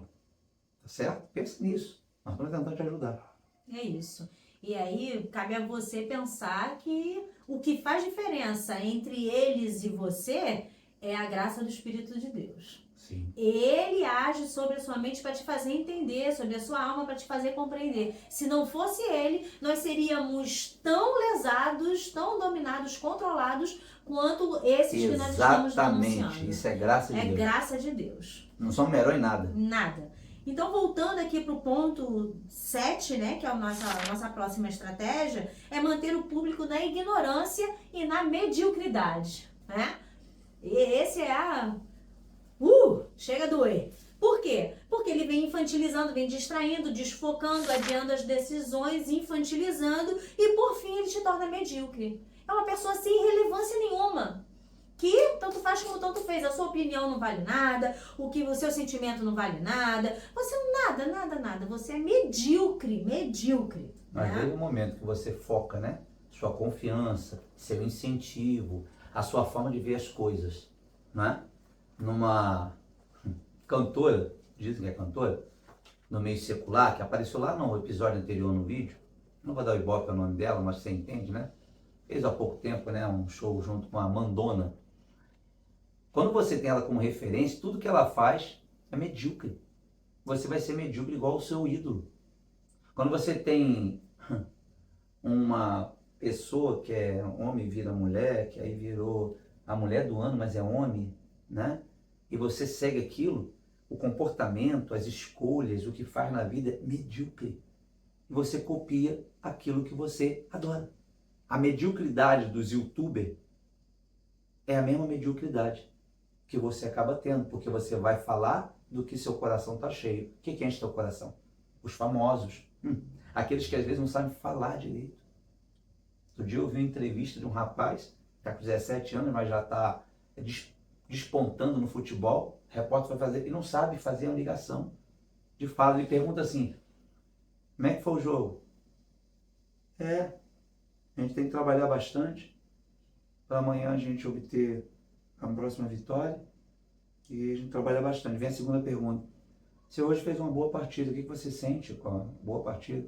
Tá certo? Pensa nisso. Nós estamos tentando te ajudar. É isso. E aí, cabe a você pensar que o que faz diferença entre eles e você é a graça do Espírito de Deus. Sim. Ele age sobre a sua mente para te fazer entender, sobre a sua alma para te fazer compreender. Se não fosse ele, nós seríamos tão lesados, tão dominados, controlados, quanto esses que nós estamos denunciando. Exatamente. Isso é graça de Deus. É graça de Deus. Não somos herói em nada. Nada. Então, voltando aqui para o ponto 7, né, que é a nossa próxima estratégia, é manter o público na ignorância e na mediocridade, né? E esse é a... chega a doer. Por quê? Porque ele vem infantilizando, vem distraindo, desfocando, adiando as decisões, infantilizando e, por fim, ele te torna medíocre. É uma pessoa sem relevância nenhuma. Que tanto faz como tanto fez. A sua opinião não vale nada, o seu sentimento não vale nada. Você nada. Você é medíocre. Mas né? vem um momento que você foca, né? Sua confiança, seu incentivo, a sua forma de ver as coisas, né? Numa cantora, dizem que é cantora, no meio secular, que apareceu lá no episódio anterior no vídeo, não vou dar o ibope ao nome dela, mas você entende, né? Fez há pouco tempo, né, um show junto com a Mandona. Quando você tem ela como referência, tudo que ela faz é medíocre. Você vai ser medíocre igual o seu ídolo. Quando você tem uma pessoa que é homem vira mulher, que aí virou a mulher do ano, mas é homem, né? E você segue aquilo, o comportamento, as escolhas, o que faz na vida é medíocre. E você copia aquilo que você adora. A mediocridade dos youtubers é a mesma mediocridade que você acaba tendo, porque você vai falar do que seu coração está cheio. O que enche teu coração? Os famosos. Aqueles que às vezes não sabem falar direito. Outro dia eu vi uma entrevista de um rapaz, que está com 17 anos, mas já está despontando no futebol. O repórter vai fazer e não sabe fazer uma ligação de fala. Ele pergunta assim: como é que foi o jogo? A gente tem que trabalhar bastante para amanhã a gente obter a próxima vitória, e a gente trabalha bastante. Vem a segunda pergunta: você hoje fez uma boa partida, o que você sente com a boa partida?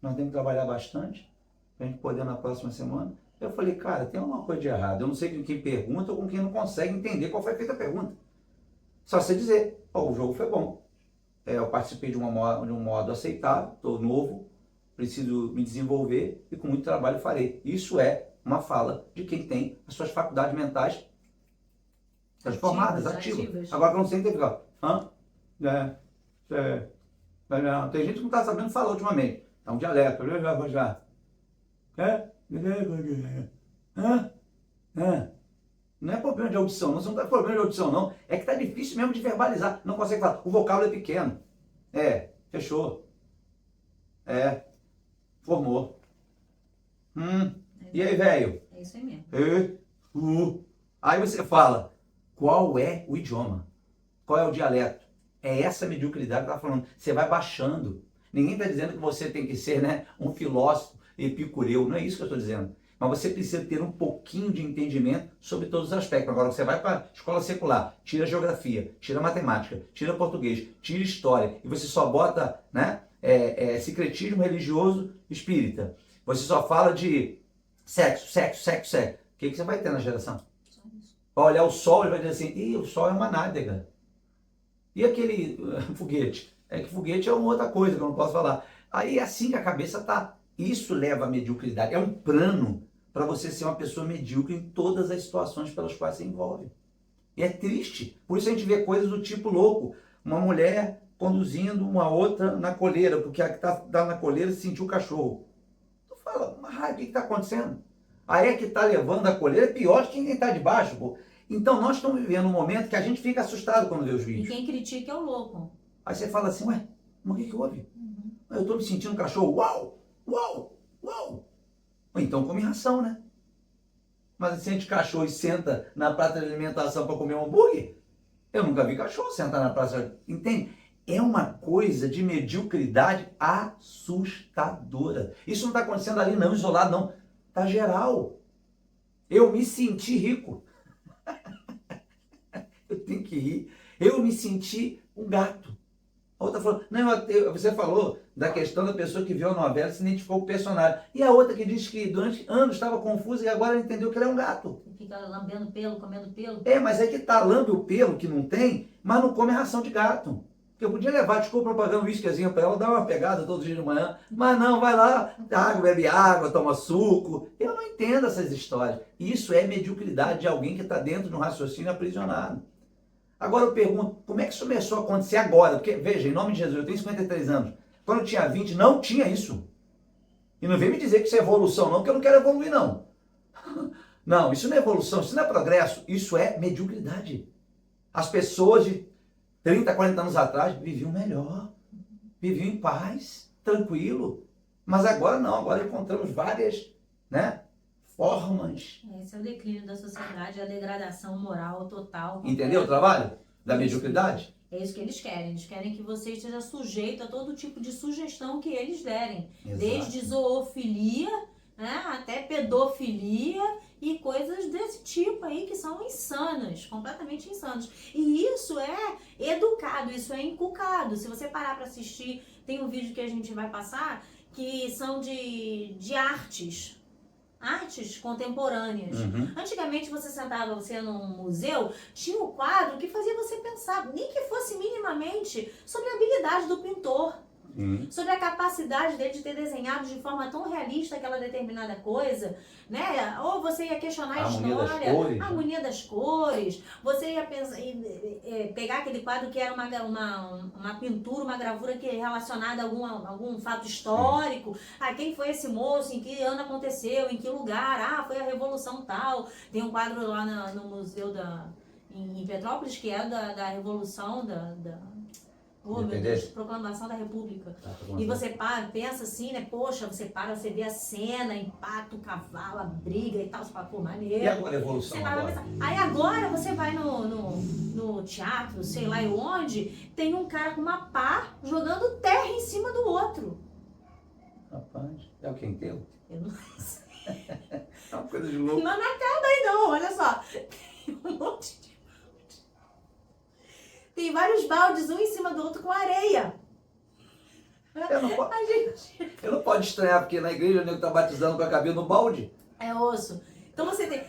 Nós temos que trabalhar bastante para a gente poder na próxima semana. Eu falei, cara, tem alguma coisa de errado. Eu não sei com quem pergunta ou com quem não consegue entender qual foi feita a pergunta. Só você dizer: o jogo foi bom, eu participei de um modo aceitável, estou novo, preciso me desenvolver e com muito trabalho farei. Isso é uma fala de quem tem as suas faculdades mentais transformadas, ativas. Agora, quando você entende, tem gente que não está sabendo falar ultimamente. É um dialeto. Não é problema de audição, não é problema de audição, não. É que está difícil mesmo de verbalizar. Não consegue falar. O vocábulo é pequeno. Fechou. Formou. E aí, velho? É isso aí mesmo. Aí você fala: qual é o idioma? Qual é o dialeto? É essa mediocridade que ela está falando. Você vai baixando. Ninguém está dizendo que você tem que ser, né, um filósofo epicureu. Não é isso que eu estou dizendo. Mas você precisa ter um pouquinho de entendimento sobre todos os aspectos. Agora, você vai para a escola secular, tira geografia, tira matemática, tira português, tira história, e você só bota, né, secretismo religioso espírita. Você só fala de sexo, sexo, sexo, sexo. O que você vai ter na geração? Vai olhar o sol e vai dizer assim, ih, o sol é uma nádega. E aquele foguete? É que foguete é uma outra coisa que eu não posso falar. Aí é assim que a cabeça tá. Isso leva à mediocridade. É um plano para você ser uma pessoa medíocre em todas as situações pelas quais se envolve. E é triste. Por isso a gente vê coisas do tipo louco. Uma mulher conduzindo uma outra na coleira, porque a que tá na coleira sentiu o cachorro. Tu fala, mas o que está acontecendo? Aí é que está levando a coleira é pior de quem está de baixo, pô. Então nós estamos vivendo um momento que a gente fica assustado quando vê os vídeos. E quem critica é o louco. Aí você fala assim, ué, mas o que houve? Eu estou me sentindo cachorro, uau, uau, uau. Então come ração, né? Mas se sente cachorro e senta na praça de alimentação para comer um hambúrguer, eu nunca vi cachorro sentar na praça, entende? É uma coisa de mediocridade assustadora. Isso não está acontecendo ali não, isolado não, está geral. Eu me senti rico. Eu tenho que rir. Eu me senti um gato. A outra falou, não, você falou da questão da pessoa que viu a novela e se identificou com o personagem. E a outra que disse que durante anos estava confusa e agora entendeu que ele é um gato. Fica lambendo pelo, comendo pelo. É, mas é que tá, lambe o pelo que não tem, mas não come ração de gato. Porque eu podia levar, desculpa, propaganda um whiskyzinho para ela, dar uma pegada todo dia de manhã. Mas não, vai lá, bebe água, toma suco. Eu não entendo essas histórias. Isso é mediocridade de alguém que está dentro de um raciocínio aprisionado. Agora eu pergunto, como é que isso começou a acontecer agora? Porque, veja, em nome de Jesus, eu tenho 53 anos. Quando eu tinha 20, não tinha isso. E não vem me dizer que isso é evolução, não, porque eu não quero evoluir, não. Não, isso não é evolução, isso não é progresso, isso é mediocridade. As pessoas de 30, 40 anos atrás viviam melhor, viviam em paz, tranquilo. Mas agora não, agora encontramos várias, né, formas. Esse é o declínio da sociedade, a degradação moral total. Entendeu o trabalho da mediocridade? É isso que eles querem. Eles querem que você esteja sujeito a todo tipo de sugestão que eles derem. Exato. Desde zoofilia, né, até pedofilia e coisas desse tipo aí que são insanas, completamente insanas. E isso é educado, isso é inculcado. Se você parar para assistir, tem um vídeo que a gente vai passar que são de artes contemporâneas. Antigamente você sentava num museu, tinha um quadro que fazia você pensar, nem que fosse minimamente, sobre a habilidade do pintor. Sobre a capacidade dele de ter desenhado de forma tão realista aquela determinada coisa, né? Ou você ia questionar a história, a harmonia das cores, você ia pensar, pegar aquele quadro que era uma pintura, uma gravura que é relacionada a algum fato histórico. Quem foi esse moço, em que ano aconteceu, em que lugar, foi a Revolução tal. Tem um quadro lá no museu em Petrópolis que é da Revolução Oh, meu Deus, proclamação da República. E você pensa assim, né? Poxa, você vê a cena, impacto, o cavalo, a briga e tal. Você fala, pô, maneiro. E agora a evolução agora? Aí agora você vai no teatro, sei lá onde, tem um cara com uma pá jogando terra em cima do outro. Rapaz, é o que enterro? Eu não sei. É uma coisa de louco. Não acaba aí não, olha só. Tem um monte de... Tem vários baldes, um em cima do outro, com areia. Eu não pode estranhar, porque na igreja o nego está batizando com a cabeça no balde. É osso. Então você tem...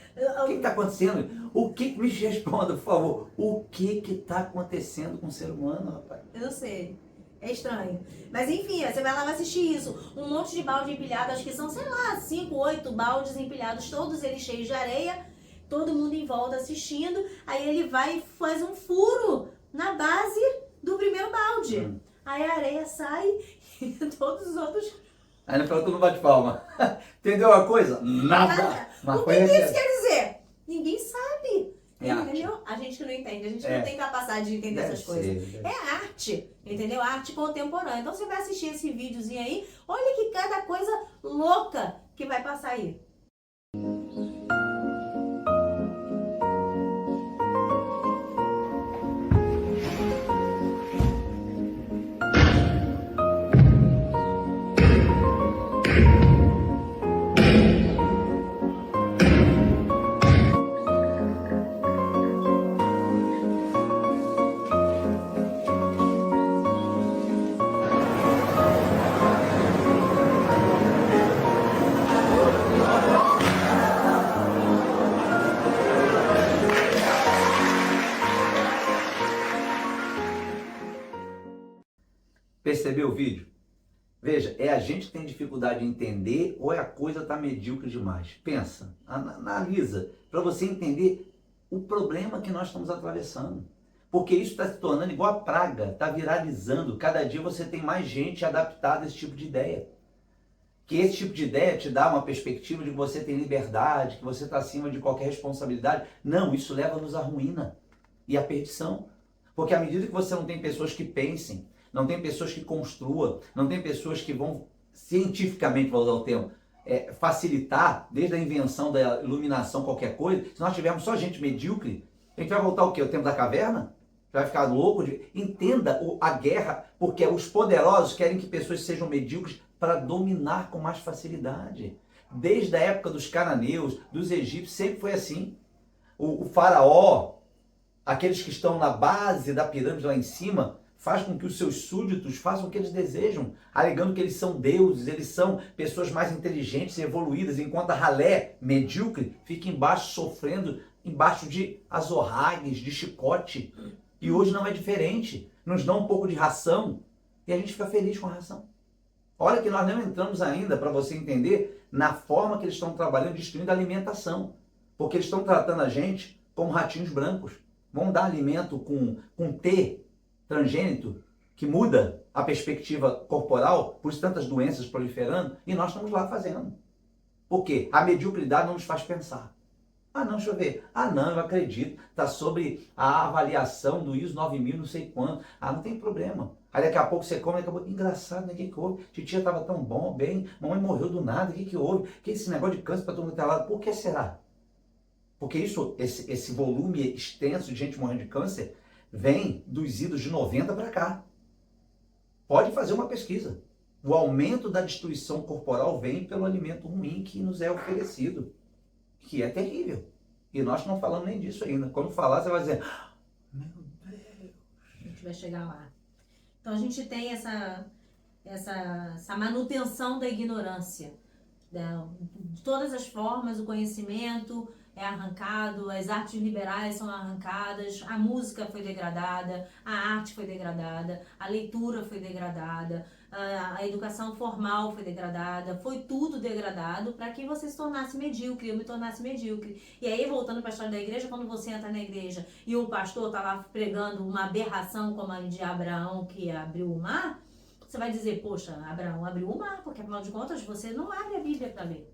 O que está acontecendo? Me responda, por favor. O que está acontecendo com o ser humano, rapaz? Eu não sei. É estranho. Mas enfim, você vai lá e vai assistir isso. Um monte de balde empilhado, acho que são, sei lá, 5, 8 baldes empilhados, todos eles cheios de areia. Todo mundo em volta assistindo. Aí ele vai e faz um furo na base do primeiro balde. Aí a areia sai e todos os outros... Aí no final todo mundo bate palma. Entendeu a coisa? Nada. O que isso quer dizer? Ninguém sabe. É entendeu? arte. A gente que não entende. A gente não tem capacidade de entender essas coisas. É arte. Entendeu? Arte contemporânea. Então você vai assistir esse videozinho aí. Olha que cada coisa louca que vai passar aí. Percebeu o vídeo? Veja, é a gente que tem dificuldade de entender ou é a coisa está medíocre demais? Pensa, analisa, para você entender o problema que nós estamos atravessando. Porque isso está se tornando igual a praga, está viralizando. Cada dia você tem mais gente adaptada a esse tipo de ideia. Que esse tipo de ideia te dá uma perspectiva de que você tem liberdade, que você está acima de qualquer responsabilidade. Não, isso leva-nos à ruína e à perdição. Porque à medida que você não tem pessoas que pensem, não tem pessoas que construam, não tem pessoas que vão cientificamente, vou usar o termo, facilitar, desde a invenção da iluminação, qualquer coisa, se nós tivermos só gente medíocre, a gente vai voltar o quê? O tempo da caverna? Vai ficar louco? Entenda a guerra, porque os poderosos querem que pessoas sejam medíocres para dominar com mais facilidade. Desde a época dos cananeus, dos egípcios, sempre foi assim. O faraó, aqueles que estão na base da pirâmide lá em cima, faz com que os seus súditos façam o que eles desejam, alegando que eles são deuses, eles são pessoas mais inteligentes e evoluídas, enquanto a ralé medíocre fica embaixo sofrendo, embaixo de azorragues, de chicote. E hoje não é diferente. Nos dão um pouco de ração e a gente fica feliz com a ração. Olha que nós não entramos ainda, para você entender, na forma que eles estão trabalhando, destruindo a alimentação. Porque eles estão tratando a gente como ratinhos brancos. Vão dar alimento com T transgênito, que muda a perspectiva corporal, por isso tantas doenças proliferando, e nós estamos lá fazendo. Por quê? A mediocridade não nos faz pensar. Ah, não, deixa eu ver. Ah, não, eu acredito. Está sobre a avaliação do ISO 9000, não sei quanto. Ah, não tem problema. Aí daqui a pouco você come, daqui a pouco, engraçado, né? O que houve? Titia estava tão bom, bem, mamãe morreu do nada, o que houve? Que esse negócio de câncer para todo mundo ter lado? Por que será? Porque esse volume extenso de gente morrendo de câncer vem dos idos de 90 para cá. Pode fazer uma pesquisa. O aumento da destruição corporal vem pelo alimento ruim que nos é oferecido, que é terrível. E nós não falamos nem disso ainda. Quando falar, você vai dizer, meu Deus. A gente vai chegar lá. Então a gente tem essa manutenção da ignorância. De todas as formas, o conhecimento é arrancado, as artes liberais são arrancadas, a música foi degradada, a arte foi degradada, a leitura foi degradada, a educação formal foi degradada, foi tudo degradado para que você se tornasse medíocre, eu me tornasse medíocre. E aí, voltando para a história da igreja, quando você entra na igreja e o pastor está lá pregando uma aberração como a de Abraão que abriu o mar, você vai dizer, poxa, Abraão abriu o mar, porque afinal de contas você não abre a Bíblia para ler.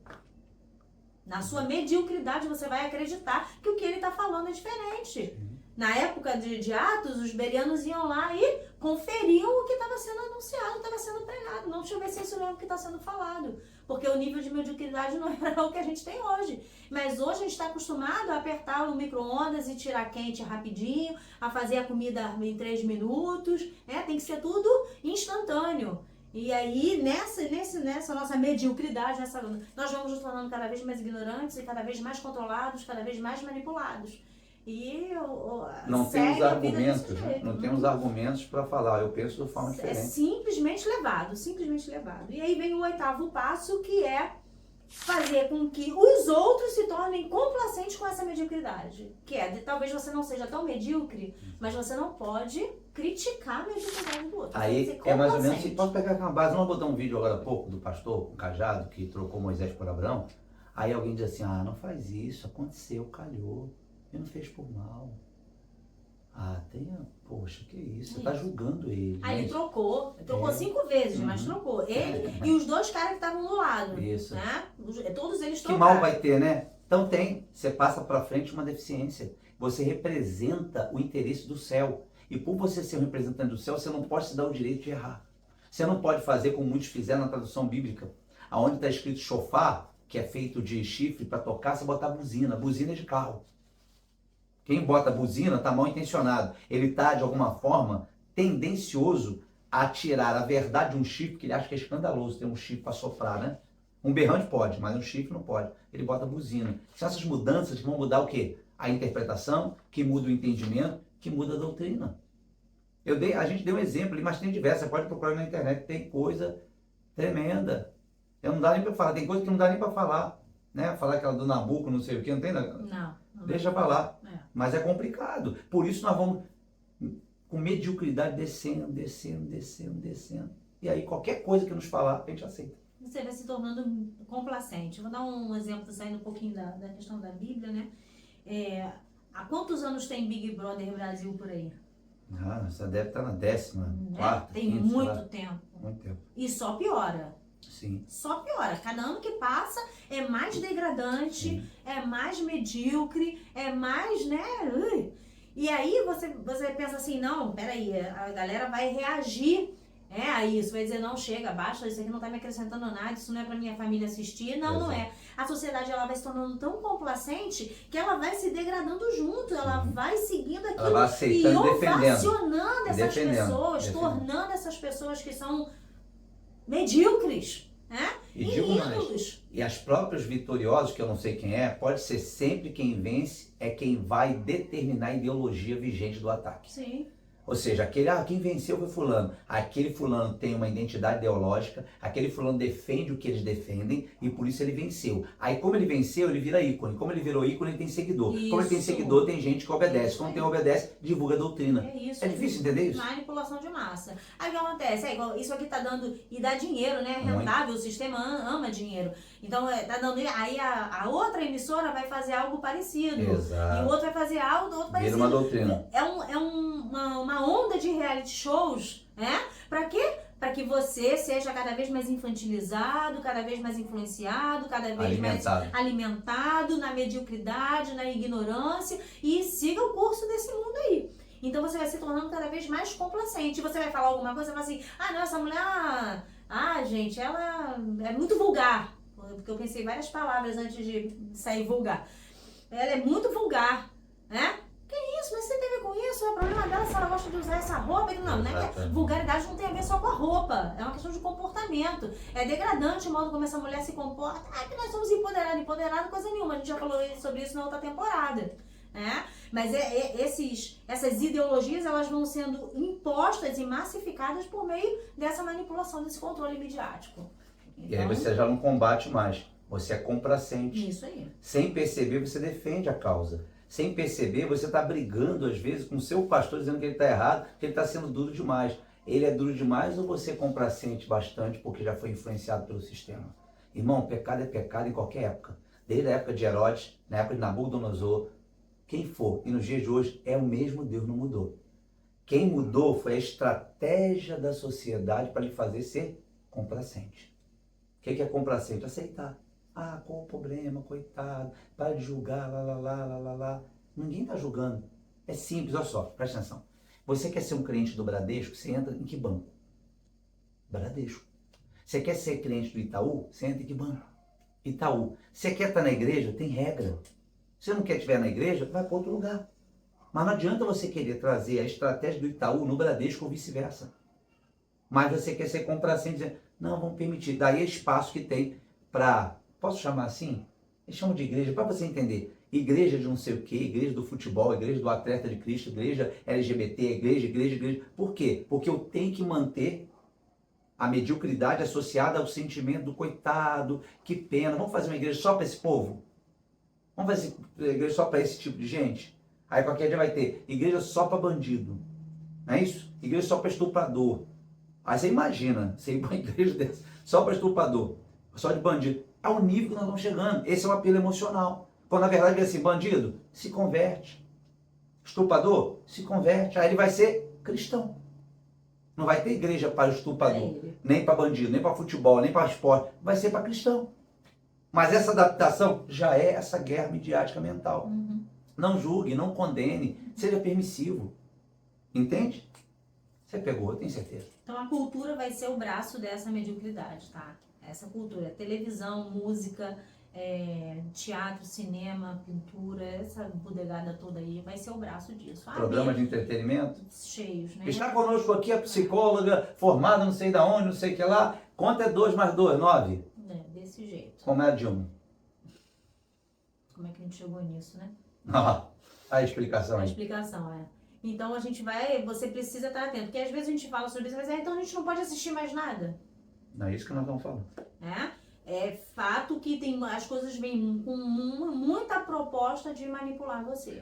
Na sua mediocridade você vai acreditar que o que ele está falando é diferente. Na época de Atos, os bereanos iam lá e conferiam o que estava sendo anunciado, estava sendo pregado. Não deixa eu ver se isso mesmo que está sendo falado. Porque o nível de mediocridade não era o que a gente tem hoje. Mas hoje a gente está acostumado a apertar o micro-ondas e tirar quente rapidinho, a fazer a comida em 3 minutos. Tem que ser tudo instantâneo. E aí, nessa nossa mediocridade, nós vamos nos tornando cada vez mais ignorantes e cada vez mais controlados, cada vez mais manipulados. E não temos argumentos, né? Não temos argumentos para falar, eu penso de forma diferente. É simplesmente levado. E aí vem o 8º passo, que é fazer com que os outros se tornem complacentes com essa mediocridade. Que talvez você não seja tão medíocre, mas você não pode criticar a mediocridade do outro. Aí é mais ou menos assim, posso pegar uma base, vamos botar um vídeo agora há pouco do pastor, o cajado, que trocou Moisés por Abraão. Aí alguém diz assim, não faz isso, aconteceu, calhou, ele não fez por mal. Poxa, que isso, você tá julgando ele. Aí ele trocou 5 vezes, mas trocou. Ele e os 2 caras que estavam do lado. Isso. Né? Todos eles Que trocaram. mal vai ter, né? Então você passa para frente uma deficiência. Você representa o interesse do céu. E por você ser um representante do céu, você não pode se dar o direito de errar. Você não pode fazer como muitos fizeram na tradução bíblica, onde está escrito chofar, que é feito de chifre para tocar, você botar buzina. Buzina é de carro. Quem bota buzina está mal intencionado. Ele está, de alguma forma, tendencioso a tirar a verdade de um chifre, que ele acha que é escandaloso ter um chifre para soprar, né? Um berrante pode, mas um chifre não pode. Ele bota buzina. São essas mudanças que vão mudar o quê? A interpretação, que muda o entendimento, que muda a doutrina. A gente deu um exemplo ali, mas tem diversas. Você pode procurar na internet, tem coisa tremenda. Não dá nem para falar, tem coisa que não dá nem para falar. Né? Falar aquela do Nabucco, não sei o que, não tem? Não Deixa para lá. Mas é complicado. Por isso nós vamos com mediocridade descendo, descendo, descendo, descendo. E aí qualquer coisa que nos falar, a gente aceita. Você vai se tornando complacente. Vou dar um exemplo, saindo um pouquinho da questão da Bíblia, né? Há quantos anos tem Big Brother Brasil por aí? Ah, você deve estar na 14ª, Tem quinta, muito sei lá. tempo. Muito tempo. E só piora. Sim. Só piora. Cada ano que passa é mais degradante, é mais medíocre, é mais, né? E aí você pensa assim, não, peraí, a galera vai reagir a isso, vai dizer, não, chega, baixa, isso aqui não tá me acrescentando nada, isso não é pra minha família assistir. Não, Exato. não é. A sociedade, ela vai se tornando tão complacente que ela vai se degradando junto, ela vai seguindo aquilo Ela vai e aceitando e defendendo. ovacionando essas pessoas, tornando essas pessoas que são medíocres, né? E digo mais, ídolos. e as próprias vitoriosas, que eu não sei quem é, pode ser sempre quem vence, é quem vai determinar a ideologia vigente do ataque. Sim. Ou seja, quem venceu foi fulano. Aquele fulano tem uma identidade ideológica, aquele fulano defende o que eles defendem e por isso ele venceu. Aí como ele venceu, ele vira ícone. Como ele virou ícone, ele tem seguidor. Como ele tem seguidor, tem gente que obedece. Como tem obedece, divulga a doutrina. É isso. É difícil entender isso? Manipulação de massa. Aí o que acontece? Igual, isso aqui tá dando, e dá dinheiro, né? É rentável, o sistema ama dinheiro. Então, tá dando, aí a outra emissora vai fazer algo parecido. Exato. E o outro vai fazer algo outro parecido. Vira uma doutrina. É uma onda de reality shows, né? Pra quê? Para que você seja cada vez mais infantilizado, cada vez mais influenciado, cada vez mais alimentado na mediocridade, na ignorância e siga o curso desse mundo aí. Então você vai se tornando cada vez mais complacente. Você vai falar alguma coisa e vai falar assim, não, essa mulher, gente, ela é muito vulgar. Porque eu pensei várias palavras antes de sair vulgar. Ela é muito vulgar, né? Que isso? Mas você tem a ver com isso? É o problema dela se ela gosta de usar essa roupa. Não, né? Vulgaridade não tem a ver só com a roupa. É uma questão de comportamento. É degradante o modo como essa mulher se comporta. Que nós somos empoderados. Empoderado, coisa nenhuma. A gente já falou sobre isso na outra temporada. Né? Mas essas ideologias, elas vão sendo impostas e massificadas por meio dessa manipulação, desse controle midiático. E aí você já não combate mais. Você é complacente. Isso aí. Sem perceber, você defende a causa. Sem perceber, você está brigando, às vezes, com o seu pastor, dizendo que ele está errado, que ele está sendo duro demais. Ele é duro demais ou você é complacente bastante porque já foi influenciado pelo sistema? Irmão, pecado é pecado em qualquer época. Desde a época de Herodes, na época de Nabucodonosor, quem for. E nos dias de hoje, é o mesmo Deus, não mudou. Quem mudou foi a estratégia da sociedade para lhe fazer ser complacente. O que é complacente? Aceitar. Qual o problema, coitado, para de julgar, lá. Ninguém está julgando. É simples, olha só, presta atenção. Você quer ser um cliente do Bradesco, você entra em que banco? Bradesco. Você quer ser cliente do Itaú, você entra em que banco? Itaú. Você quer estar na igreja, tem regra. Se você não quer estiver na igreja, vai para outro lugar. Mas não adianta você querer trazer a estratégia do Itaú no Bradesco ou vice-versa. Mas você quer ser complacente, dizer, não, vamos permitir. Daí é espaço que tem para... Posso chamar assim? Eles chamam de igreja, para você entender. Igreja de não sei o quê, igreja do futebol, igreja do atleta de Cristo, igreja LGBT, igreja. Por quê? Porque eu tenho que manter a mediocridade associada ao sentimento do coitado, que pena. Vamos fazer uma igreja só para esse povo? Vamos fazer uma igreja só para esse tipo de gente? Aí qualquer dia vai ter igreja só para bandido. Não é isso? Igreja só para estuprador. Aí você imagina, você ir para uma igreja dessa, só para estuprador, só de bandido. É o nível que nós estamos chegando. Esse é o apelo emocional. Quando na verdade é assim, bandido, se converte. Estuprador, se converte. Aí ele vai ser cristão. Não vai ter igreja para estuprador, nem para bandido, nem para futebol, nem para esporte. Vai ser para cristão. Mas essa adaptação já é essa guerra midiática mental. Uhum. Não julgue, não condene, seja permissivo. Entende? Você pegou, eu tenho certeza. Então a cultura vai ser o braço dessa mediocridade, tá? Essa cultura, televisão, música, teatro, cinema, pintura, essa bodegada toda aí vai ser o braço disso. Programa de entretenimento. Cheios, né? Está conosco aqui a psicóloga, formada não sei da onde, não sei o que lá. Quanto é 2 mais 2? 9? Desse jeito. Como é a Dilma? Como é que a gente chegou nisso, né? A explicação aí. A explicação, Então você precisa estar atento, porque às vezes a gente fala sobre isso, mas então a gente não pode assistir mais nada. Não é isso que nós estamos falando. É fato que as coisas vêm com muita proposta de manipular você.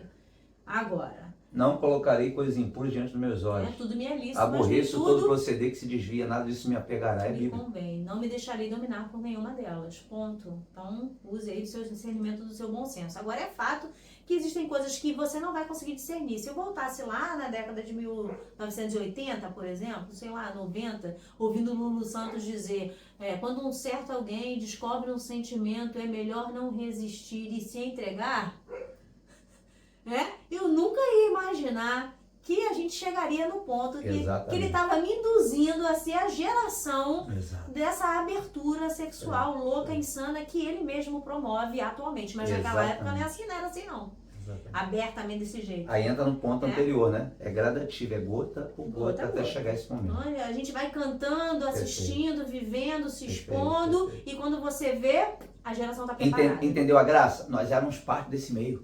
Agora, Não colocarei coisas impuras diante dos meus olhos. Tudo me é lícito, Aborreço mas todo tudo proceder que se desvia, nada disso me apegará. É me Bíblia. convém. Não me deixarei dominar por nenhuma delas. Ponto. Então, use aí do seu discernimento, do seu bom senso. Agora, é fato que existem coisas que você não vai conseguir discernir. Se eu voltasse lá na década de 1980, por exemplo, sei lá, 90, ouvindo Lulu Santos dizer, quando um certo alguém descobre um sentimento, é melhor não resistir e se entregar, eu nunca ia imaginar que a gente chegaria no ponto que ele estava me induzindo a ser a geração dessa abertura sexual louca, insana, que ele mesmo promove atualmente. Mas naquela época não era assim não. Abertamente desse jeito. Aí entra no ponto anterior, né? É gradativo, é gota por gota até chegar esse momento. Olha, a gente vai cantando, assistindo, vivendo, se expondo, e quando você vê, a geração está preparada. Entendeu a graça? Nós éramos parte desse meio.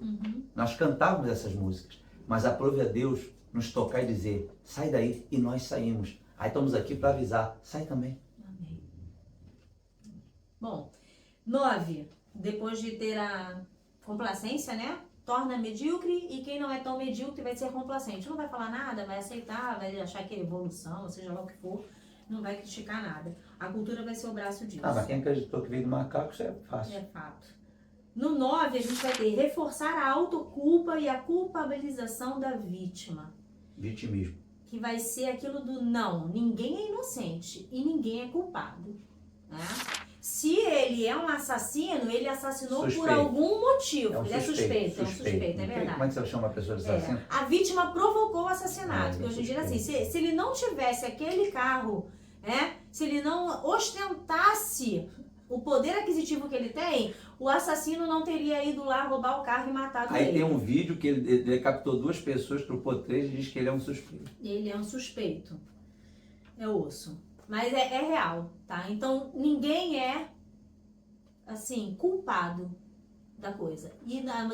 Nós cantávamos essas músicas, mas aprove a Deus nos tocar e dizer, sai daí, e nós saímos. Aí estamos aqui para avisar, sai também. Amém. Bom, 9, depois de ter a complacência, né? Torna medíocre, e quem não é tão medíocre vai ser complacente. Não vai falar nada, vai aceitar, vai achar que é evolução, seja lá o que for, não vai criticar nada. A cultura vai ser o braço disso. Mas quem acreditou que veio do macaco, isso é fácil. É fato. No 9, a gente vai ter reforçar a autoculpa e a culpabilização da vítima. Vitimismo. Que vai ser aquilo do não, ninguém é inocente e ninguém é culpado. Né? Se ele é um assassino, ele assassinou por algum motivo. Ele é suspeito, é verdade. Como é que você chama a pessoa de assassino? A vítima provocou o assassinato. Hoje em dia, assim, se ele não tivesse aquele carro, se ele não ostentasse o poder aquisitivo que ele tem, o assassino não teria ido lá roubar o carro e matado ele. Aí tem um vídeo que ele captou 2 pessoas, trocou 3 e diz que ele é um suspeito. Ele é um suspeito. É osso. Mas é real, tá? Então, ninguém é, assim, culpado da coisa. E na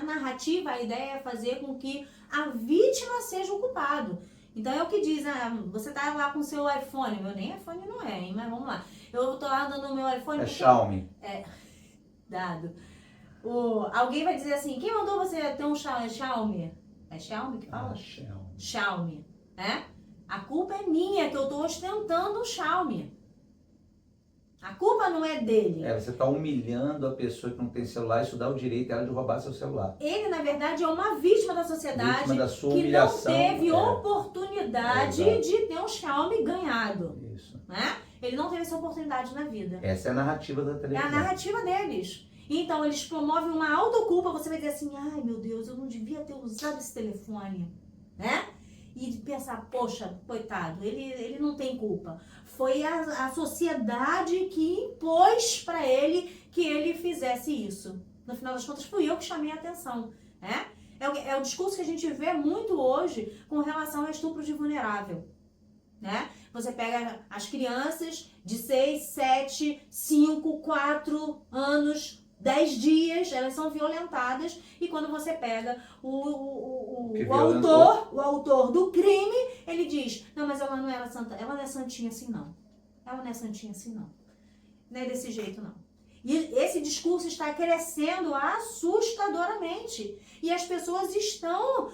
narrativa, a ideia é fazer com que a vítima seja o culpado. Então, é o que diz, você tá lá com o seu iPhone, meu nem iPhone não é, hein? Mas vamos lá. Eu tô lá dando o meu iPhone... É Xiaomi. Dado. Alguém vai dizer assim, quem mandou você ter um Xiaomi? É Xiaomi que fala? Xiaomi. A culpa é minha, que eu tô ostentando o Xiaomi. A culpa não é dele. Você está humilhando a pessoa que não tem celular, isso dá o direito a ela de roubar seu celular. Ele, na verdade, é uma vítima da sociedade, vítima da sua que humilhação, não teve oportunidade de ter um Xiaomi ganhado. Isso. Ele não teve essa oportunidade na vida. Essa é a narrativa da televisão. É a narrativa deles. Então, eles promovem uma autoculpa. Você vai dizer assim, ai meu Deus, eu não devia ter usado esse telefone. E pensar, poxa, coitado, ele não tem culpa. Foi a sociedade que impôs para ele que ele fizesse isso. No final das contas, fui eu que chamei a atenção. É o discurso que a gente vê muito hoje com relação a estupro de vulnerável. Você pega as crianças de 6, 7, 5, 4 anos, 10 dias, elas são violentadas, e quando você pega o autor do crime, ele diz, não, mas ela não era santa, ela não é santinha assim não. Ela não é santinha assim não. Não é desse jeito não. E esse discurso está crescendo assustadoramente. E as pessoas estão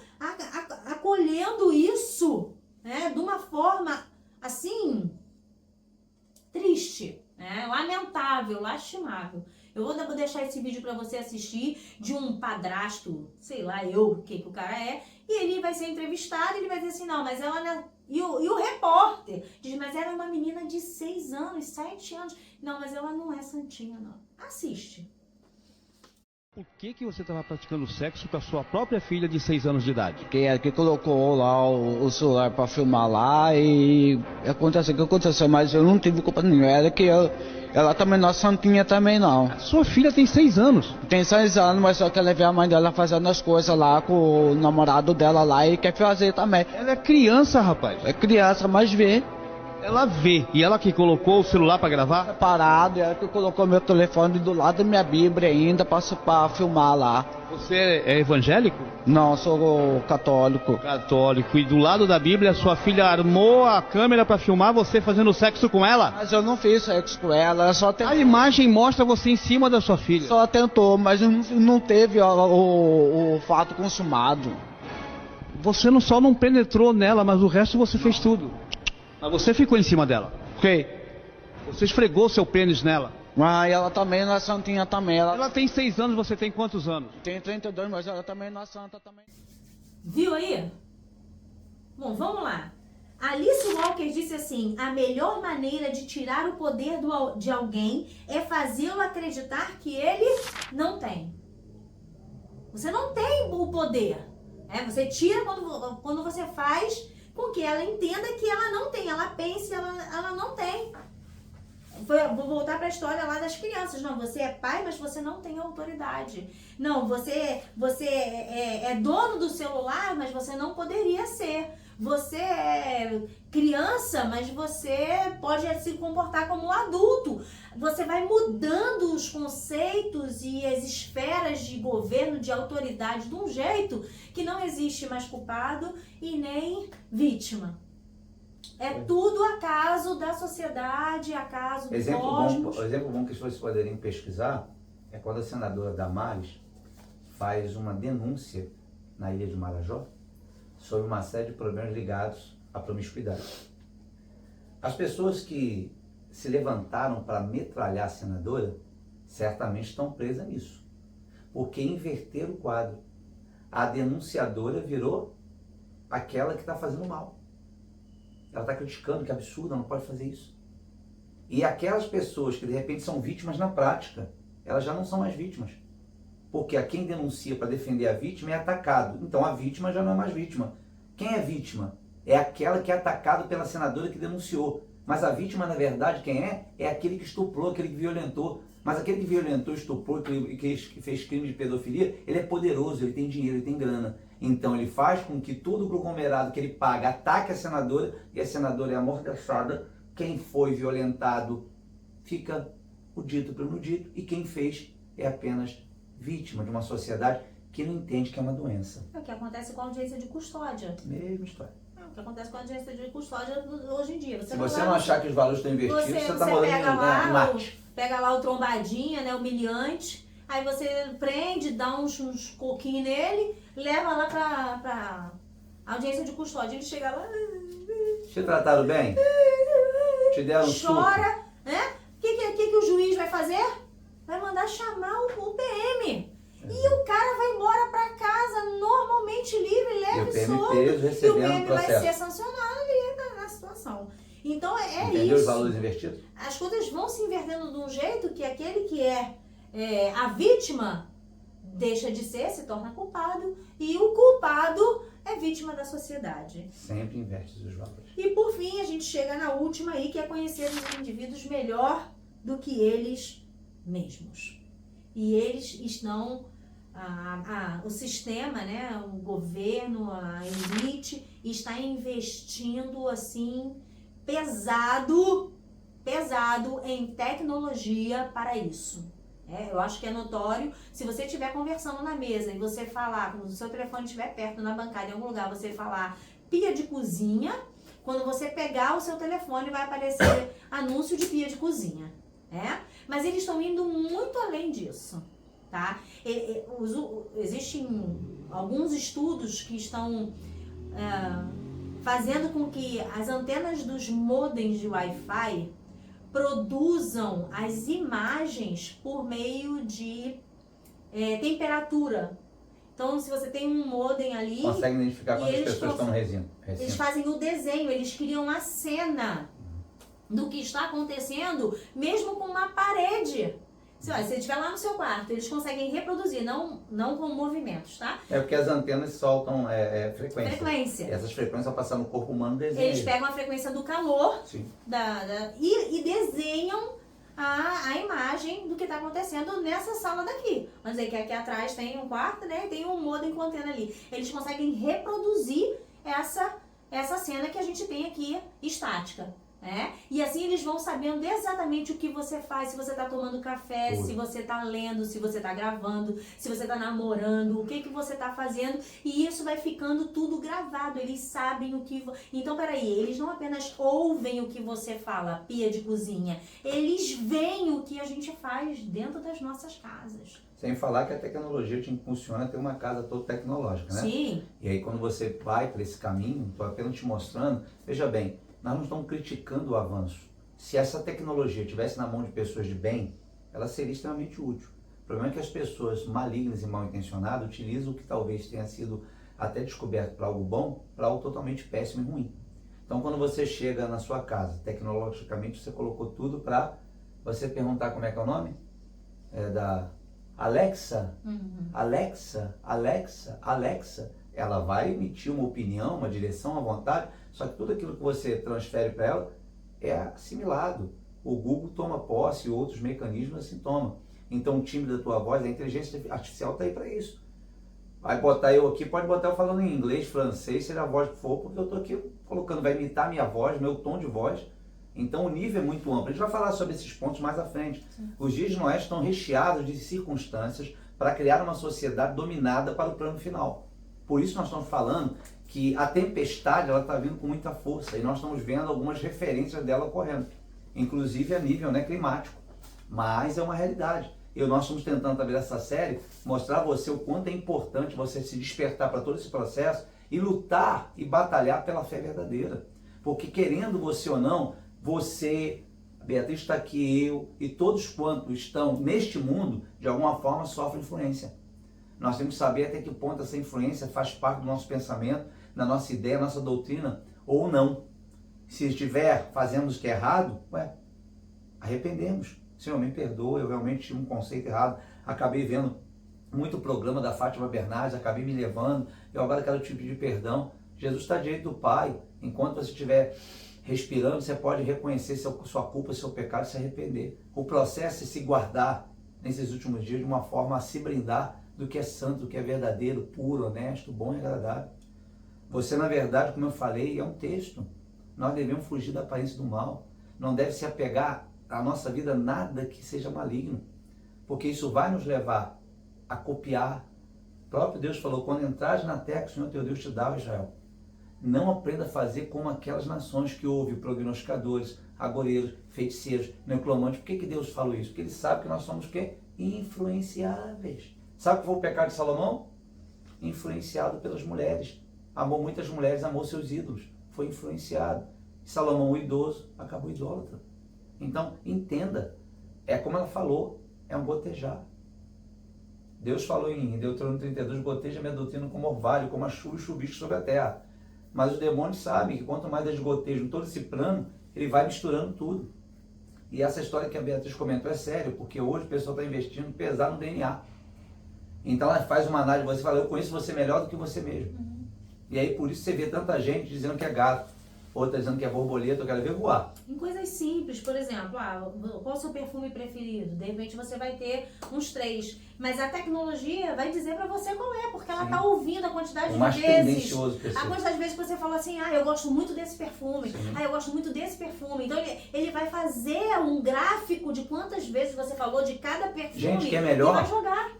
acolhendo isso, de uma forma, assim, triste, lamentável, lastimável. Eu vou deixar esse vídeo para você assistir de um padrasto, sei lá o que o cara é, e ele vai ser entrevistado e ele vai dizer assim, não, mas ela não é... E o repórter diz, mas ela é uma menina de 6 anos, 7 anos. Não, mas ela não é santinha, não. Assiste. Por que você estava praticando sexo com a sua própria filha de 6 anos de idade? Que é que colocou lá o celular para filmar lá e aconteceu o que aconteceu, mas eu não tive culpa nenhuma. Era que ela também não é santinha também não. Sua filha tem 6 anos. Tem 6 anos, mas só que ela vê a mãe dela fazendo as coisas lá com o namorado dela lá e quer fazer também. Ela é criança, rapaz. É criança, mas vê. Ela vê. E ela que colocou o celular para gravar? Parado, ela que colocou meu telefone do lado da minha Bíblia ainda para filmar lá. Você é evangélico? Não, sou católico. Católico. E do lado da Bíblia, sua filha armou a câmera para filmar você fazendo sexo com ela? Mas eu não fiz sexo com ela, só tentou. A imagem mostra você em cima da sua filha. Só tentou, mas não teve o fato consumado. Você só não penetrou nela, mas o resto você fez tudo. Mas você ficou em cima dela. Ok. Você esfregou seu pênis nela. Mas ela também não é santinha também. Ela tem 6 anos, você tem quantos anos? Tem 32, mas ela também não é santa também. Viu aí? Bom, vamos lá. Alice Walker disse assim: a melhor maneira de tirar o poder de alguém é fazê-lo acreditar que ele não tem. Você não tem o poder. Você tira quando você faz com que ela entenda que ela não tem. Ela pense, ela não tem. Vou voltar para a história lá das crianças. Não, você é pai, mas você não tem autoridade. Não, você é dono do celular, mas você não poderia ser. Você é criança, mas você pode se comportar como um adulto. Você vai mudando os conceitos e as esferas de governo, de autoridade, de um jeito que não existe mais culpado e nem vítima. É tudo acaso da sociedade, acaso do cosmos. O exemplo bom que vocês poderiam pesquisar é quando a senadora Damares faz uma denúncia na Ilha de Marajó sobre uma série de problemas ligados à promiscuidade. As pessoas que se levantaram para metralhar a senadora certamente estão presas nisso, porque inverteram o quadro. A denunciadora virou aquela que está fazendo mal. Ela está criticando, que absurdo, ela não pode fazer isso. E aquelas pessoas que de repente são vítimas na prática, elas já não são mais vítimas. Porque a quem denuncia para defender a vítima é atacado. Então a vítima já não é mais vítima. Quem é vítima? É aquela que é atacada pela senadora que denunciou. Mas a vítima, na verdade, quem é? É aquele que estuprou, aquele que violentou. Mas aquele que violentou, estuprou, que fez crime de pedofilia, ele é poderoso, ele tem dinheiro, ele tem grana. Então ele faz com que todo o conglomerado que ele paga ataque a senadora, e a senadora é amordaçada. Quem foi violentado fica o dito pelo no dito, e quem fez é apenas vítima de uma sociedade que não entende que é uma doença. É o que acontece com a audiência de custódia. Mesma história. É o que acontece com a audiência de custódia hoje em dia. Se você não achar que os valores estão invertidos, você está morando em Marte. Pega lá o trombadinha, né, humilhante, aí você prende, dá uns coquinhos nele, leva lá pra audiência de custódia. Ele chega lá... Te trataram bem? Te deram um chora, né? O que o juiz vai fazer? Vai mandar chamar o PM. E o cara vai embora pra casa normalmente livre, leve e solto. E o PM vai ser sancionado ali na situação. Então Entendeu isso. Os valores invertidos? As coisas vão se invertendo de um jeito que aquele que é a vítima deixa de ser, se torna culpado, e o culpado é vítima da sociedade. Sempre inverte os valores. E por fim a gente chega na última aí, que é conhecer os indivíduos melhor do que eles mesmos. E eles estão, o sistema, né, o governo, a elite está investindo assim pesado em tecnologia para isso. Eu acho que é notório. Se você estiver conversando na mesa e você falar, quando o seu telefone estiver perto na bancada, em algum lugar, você falar pia de cozinha, quando você pegar o seu telefone vai aparecer anúncio de pia de cozinha. Mas eles estão indo muito além disso, tá? Existem alguns estudos que estão fazendo com que as antenas dos modems de Wi-Fi produzam as imagens por meio de temperatura. Então, se você tem um modem ali... Consegue identificar quantas pessoas estão no recinto. Eles fazem o desenho, eles criam a cena do que está acontecendo, mesmo com uma parede. Se você estiver lá no seu quarto, eles conseguem reproduzir, não com movimentos, tá? É porque as antenas soltam frequência. Frequência. E essas frequências, ao passar no corpo humano, desenham. Eles pegam a frequência do calor e desenham a imagem do que está acontecendo nessa sala daqui. Vamos dizer que aqui atrás tem um quarto, né? E tem um modem com antena ali. Eles conseguem reproduzir essa cena que a gente tem aqui estática. né? E assim eles vão sabendo exatamente o que você faz, se você tá tomando café, Tudo. se você tá lendo, se você tá gravando, se você tá namorando, o que você tá fazendo, e isso vai ficando tudo gravado, eles sabem o que... Então, peraí, eles não apenas ouvem o que você fala, pia de cozinha, eles veem o que a gente faz dentro das nossas casas. Sem falar que a tecnologia te impulsiona a ter uma casa toda tecnológica, né? Sim. E aí quando você vai para esse caminho, estou apenas te mostrando, veja bem, nós não estamos criticando o avanço. Se essa tecnologia estivesse na mão de pessoas de bem, ela seria extremamente útil. O problema é que as pessoas malignas e mal intencionadas utilizam o que talvez tenha sido até descoberto para algo bom, para algo totalmente péssimo e ruim. Então quando você chega na sua casa, tecnologicamente você colocou tudo para você perguntar como é que é o nome? Da Alexa, Alexa, ela vai emitir uma opinião, uma direção à vontade, só que tudo aquilo que você transfere para ela é assimilado. O Google toma posse e outros mecanismos assim tomam. Então o timbre da tua voz, a inteligência artificial está aí para isso. Vai botar eu aqui, pode botar eu falando em inglês, francês, seja a voz que for, porque eu estou aqui colocando, vai imitar a minha voz, meu tom de voz. Então o nível é muito amplo. A gente vai falar sobre esses pontos mais à frente. Sim. Os dias de Noé estão recheados de circunstâncias para criar uma sociedade dominada para o plano final. Por isso nós estamos falando que a tempestade ela está vindo com muita força e nós estamos vendo algumas referências dela ocorrendo, inclusive a nível, né, climático. Mas é uma realidade. Nós estamos tentando, através dessa série, mostrar a você o quanto é importante você se despertar para todo esse processo e lutar e batalhar pela fé verdadeira. Porque querendo você ou não, você, a Beatriz está aqui, eu e todos quantos estão neste mundo, de alguma forma sofrem influência. Nós temos que saber até que ponto essa influência faz parte do nosso pensamento, da nossa ideia, da nossa doutrina, ou não. Se estiver fazendo o que é errado, arrependemos. Senhor, me perdoa, eu realmente tinha um conceito errado. Acabei vendo muito programa da Fátima Bernardes, acabei me levando, eu agora quero te pedir perdão. Jesus está direito do Pai. Enquanto você estiver respirando, você pode reconhecer sua culpa, seu pecado e se arrepender. O processo é se guardar nesses últimos dias de uma forma a se brindar do que é santo, do que é verdadeiro, puro, honesto, bom e agradável. Você, na verdade, como eu falei, é um texto. Nós devemos fugir da aparência do mal. Não deve se apegar à nossa vida nada que seja maligno, porque isso vai nos levar a copiar. O próprio Deus falou, quando entrares na terra que o Senhor teu Deus te dá, Israel, não aprenda a fazer como aquelas nações que houve prognosticadores, agoreiros, feiticeiros, necromantes. Por que Deus falou isso? Porque Ele sabe que nós somos o quê? Influenciáveis. Sabe o que foi o pecado de Salomão? Influenciado pelas mulheres. Amou muitas mulheres, amou seus ídolos. Foi influenciado. Salomão, o idoso, acabou idólatra. Então, entenda. É como ela falou, é um gotejar. Deus falou em Deuteronômio 32, goteja minha doutrina como orvalho, como a chuva e chuvisco sobre a terra. Mas os demônios sabem que quanto mais eles gotejam todo esse plano, ele vai misturando tudo. E essa história que a Beatriz comentou é sério, porque hoje o pessoal está investindo pesado no DNA. Então ela faz uma análise, você fala, eu conheço você melhor do que você mesmo. E aí por isso você vê tanta gente dizendo que é gato, outra dizendo que é borboleta, eu quero ver voar. Em coisas simples, por exemplo, qual é o seu perfume preferido? De repente você vai ter uns 3, mas a tecnologia vai dizer pra você qual é, porque ela tá ouvindo a quantidade de vezes. A quantidade de vezes que você fala assim, eu gosto muito desse perfume, eu gosto muito desse perfume. Então ele vai fazer um gráfico de quantas vezes você falou de cada perfume. Gente, que é melhor, e vai jogar.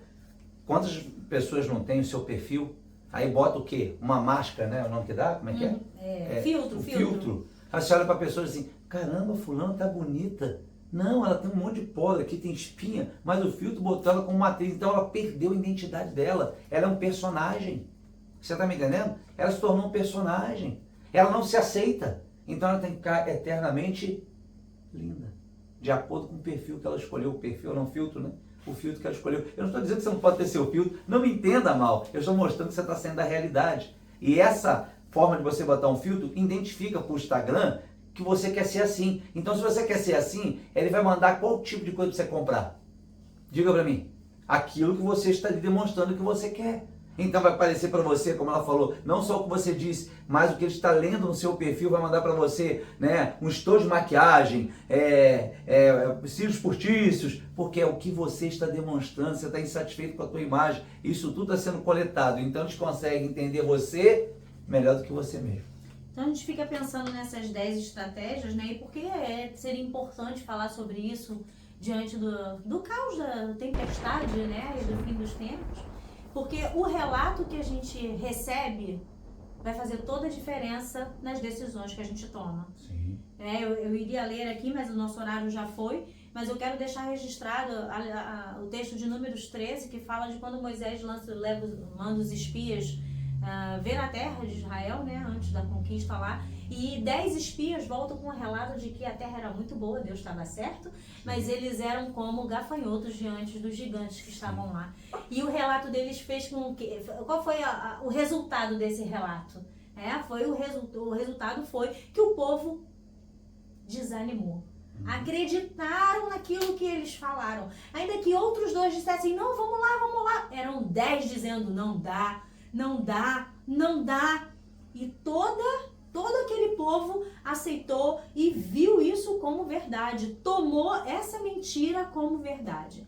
Quantas pessoas não têm o seu perfil? Aí bota o quê? Uma máscara, né? O nome que dá? Como é que é? Filtro. Aí você olha pra pessoa assim, caramba, fulano tá bonita. Não, ela tem um monte de pó aqui, tem espinha, mas o filtro botou ela como uma atriz, então ela perdeu a identidade dela. Ela é um personagem. Você tá me entendendo? Ela se tornou um personagem. Ela não se aceita. Então ela tem que ficar eternamente linda. De acordo com o perfil que ela escolheu. O perfil não filtro, né? O filtro que ela escolheu. Eu não estou dizendo que você não pode ter seu filtro, não me entenda mal. Eu estou mostrando que você está saindo da realidade. E essa forma de você botar um filtro identifica para o Instagram que você quer ser assim. Então, se você quer ser assim, ele vai mandar qual tipo de coisa para você comprar. Diga para mim. Aquilo que você está demonstrando que você quer. Então vai aparecer para você, como ela falou, não só o que você disse, mas o que ele está lendo no seu perfil vai mandar para você, né, um estojo de maquiagem, cílios postiços, porque é o que você está demonstrando, você está insatisfeito com a tua imagem, isso tudo está sendo coletado, então eles conseguem entender você melhor do que você mesmo. Então a gente fica pensando nessas 10 estratégias, né? E por que seria importante falar sobre isso diante do caos, da tempestade, né? E do fim dos tempos? Porque o relato que a gente recebe vai fazer toda a diferença nas decisões que a gente toma. Sim. Eu iria ler aqui, mas o nosso horário já foi. Mas eu quero deixar registrado o texto de Números 13, que fala de quando Moisés manda os espias ver a terra de Israel, né, antes da conquista lá. E 10 espias voltam com um relato de que a terra era muito boa, Deus estava certo, mas eles eram como gafanhotos diante dos gigantes que estavam lá. E o relato deles fez com que... Qual foi o resultado desse relato? O resultado foi que o povo desanimou. Acreditaram naquilo que eles falaram. Ainda que outros 2 dissessem, não, vamos lá. Eram 10 dizendo, não dá. E todo aquele povo aceitou e viu isso como verdade. Tomou essa mentira como verdade.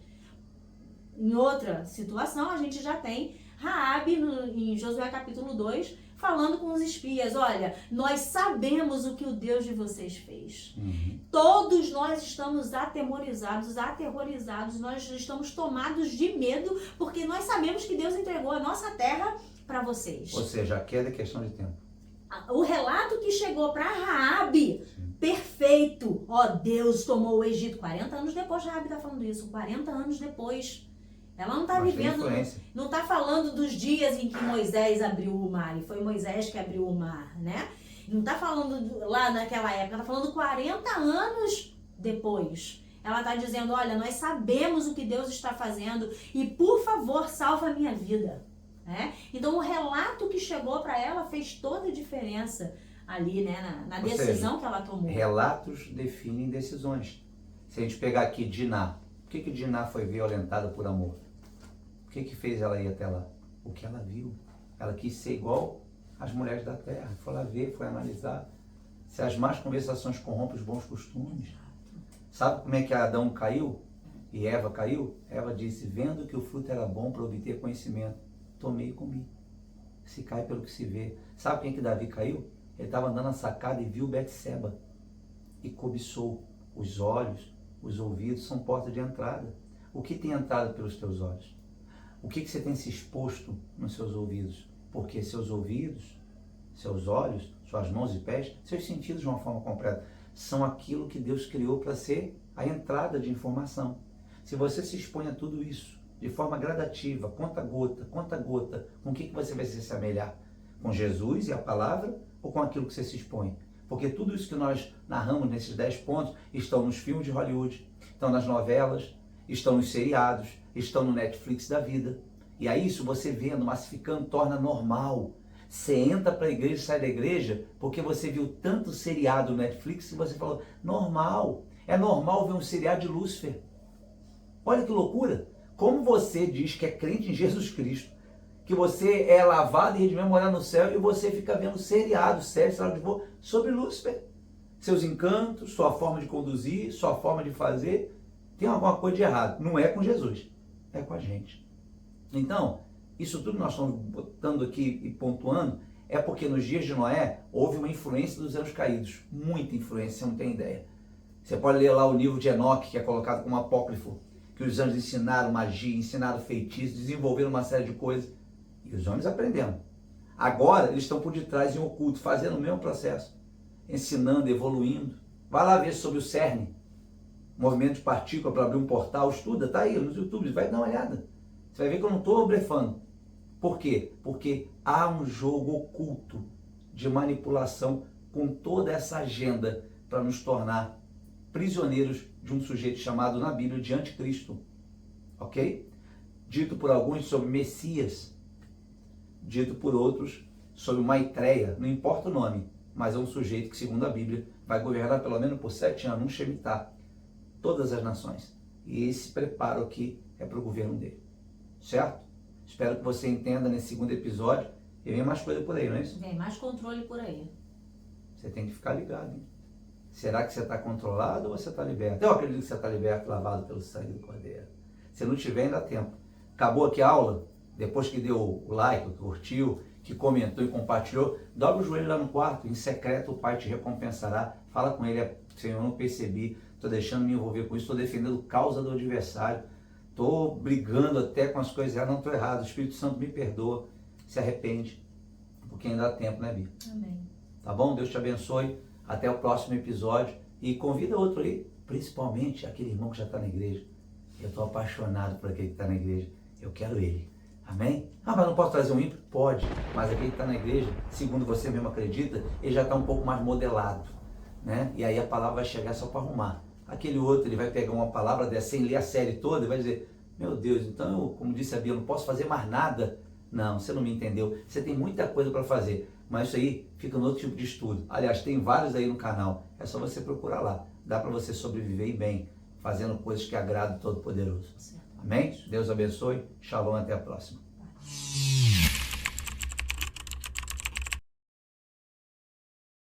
Em outra situação, a gente já tem Raabe, em Josué capítulo 2, falando com os espias, olha, nós sabemos o que o Deus de vocês fez. Todos nós estamos aterrorizados, nós estamos tomados de medo, porque nós sabemos que Deus entregou a nossa terra para vocês. Ou seja, a queda é questão de tempo. O relato que chegou para Raabe, perfeito. Deus tomou o Egito. 40 anos depois, Raabe está falando isso, 40 anos depois. Ela não está vivendo, não está falando dos dias em que Moisés abriu o mar, e foi Moisés que abriu o mar, né? Não está falando lá naquela época, está falando 40 anos depois. Ela está dizendo, olha, nós sabemos o que Deus está fazendo e, por favor, salva a minha vida. Né? Então, o relato que chegou para ela fez toda a diferença ali, né, na decisão que ela tomou. Relatos definem decisões. Se a gente pegar aqui Diná, por que Diná foi violentada por amor? O que fez ela ir até lá? O que ela viu. Ela quis ser igual às mulheres da terra. Foi lá ver, foi analisar. Se as más conversações corrompem os bons costumes. Sabe como é que Adão caiu? E Eva caiu? Eva disse, vendo que o fruto era bom para obter conhecimento, tomei e comi. Se cai pelo que se vê. Sabe quem que Davi caiu? Ele estava andando na sacada e viu Betseba. E cobiçou. Os olhos, os ouvidos são porta de entrada. O que tem entrado pelos teus olhos? O que você tem se exposto nos seus ouvidos? Porque seus ouvidos, seus olhos, suas mãos e pés, seus sentidos de uma forma completa, são aquilo que Deus criou para ser a entrada de informação. Se você se expõe a tudo isso de forma gradativa, conta gota, com o que você vai se assemelhar? Com Jesus e a palavra ou com aquilo que você se expõe? Porque tudo isso que nós narramos nesses 10 pontos estão nos filmes de Hollywood, estão nas novelas, estão nos seriados, estão no Netflix da vida. E aí isso você vendo, massificando, torna normal. Você entra para a igreja e sai da igreja porque você viu tanto seriado no Netflix que você falou, normal. É normal ver um seriado de Lúcifer. Olha que loucura. Como você diz que é crente em Jesus Cristo, que você é lavado e redimido, morar no céu, e você fica vendo seriado, séries, sobre Lúcifer. Seus encantos, sua forma de conduzir, sua forma de fazer, tem alguma coisa de errado. Não é com Jesus, é com a gente. Então, isso tudo nós estamos botando aqui e pontuando, é porque nos dias de Noé houve uma influência dos anjos caídos. Muita influência, você não tem ideia. Você pode ler lá o livro de Enoque, que é colocado como apócrifo, que os anjos ensinaram magia, ensinaram feitiço, desenvolveram uma série de coisas. E os homens aprenderam. Agora eles estão por detrás em oculto, fazendo o mesmo processo. Ensinando, evoluindo. Vai lá ver sobre o CERN. Movimento de partícula para abrir um portal. Estuda, tá aí nos YouTube, vai dar uma olhada. Você vai ver que eu não estou blefando. Por quê? Porque há um jogo oculto de manipulação com toda essa agenda para nos tornar prisioneiros de um sujeito chamado na Bíblia de anticristo. Ok? Dito por alguns sobre Messias. Dito por outros sobre Maitreya. Não importa o nome, mas é um sujeito que, segundo a Bíblia, vai governar pelo menos por 7 anos, um Shemitah, todas as nações. E esse preparo aqui é para o governo dele. Certo? Espero que você entenda nesse segundo episódio. E vem mais coisa por aí, não é isso? Vem mais controle por aí. Você tem que ficar ligado, hein? Será que você está controlado ou você está liberto? Eu acredito que você está liberto, lavado pelo sangue do Cordeiro. Se não tiver, ainda há tempo. Acabou aqui a aula? Depois que deu o like, que curtiu, que comentou e compartilhou, dobra o joelho lá no quarto, em secreto o Pai te recompensará. Fala com ele, Senhor, eu não percebi, estou deixando me envolver com isso, estou defendendo causa do adversário, estou brigando até com as coisas, não estou errado, o Espírito Santo me perdoa, se arrepende, porque ainda há tempo, né, Bia? Amém. Tá bom? Deus te abençoe, até o próximo episódio, e convida outro aí, principalmente aquele irmão que já está na igreja. Eu estou apaixonado por aquele que está na igreja, eu quero ele. Amém? Ah, mas não posso trazer um ímpio? Pode, mas aquele que está na igreja, segundo você mesmo acredita, ele já está um pouco mais modelado, né? E aí a palavra vai chegar só para arrumar. Aquele outro, ele vai pegar uma palavra dessa sem ler a série toda e vai dizer, meu Deus, então eu, como disse a Bia, não posso fazer mais nada. Não, você não me entendeu. Você tem muita coisa para fazer, mas isso aí fica no outro tipo de estudo. Aliás, tem vários aí no canal, é só você procurar lá. Dá para você sobreviver e bem, fazendo coisas que agradam o Todo-Poderoso. Amém? Deus abençoe. Shalom, até a próxima.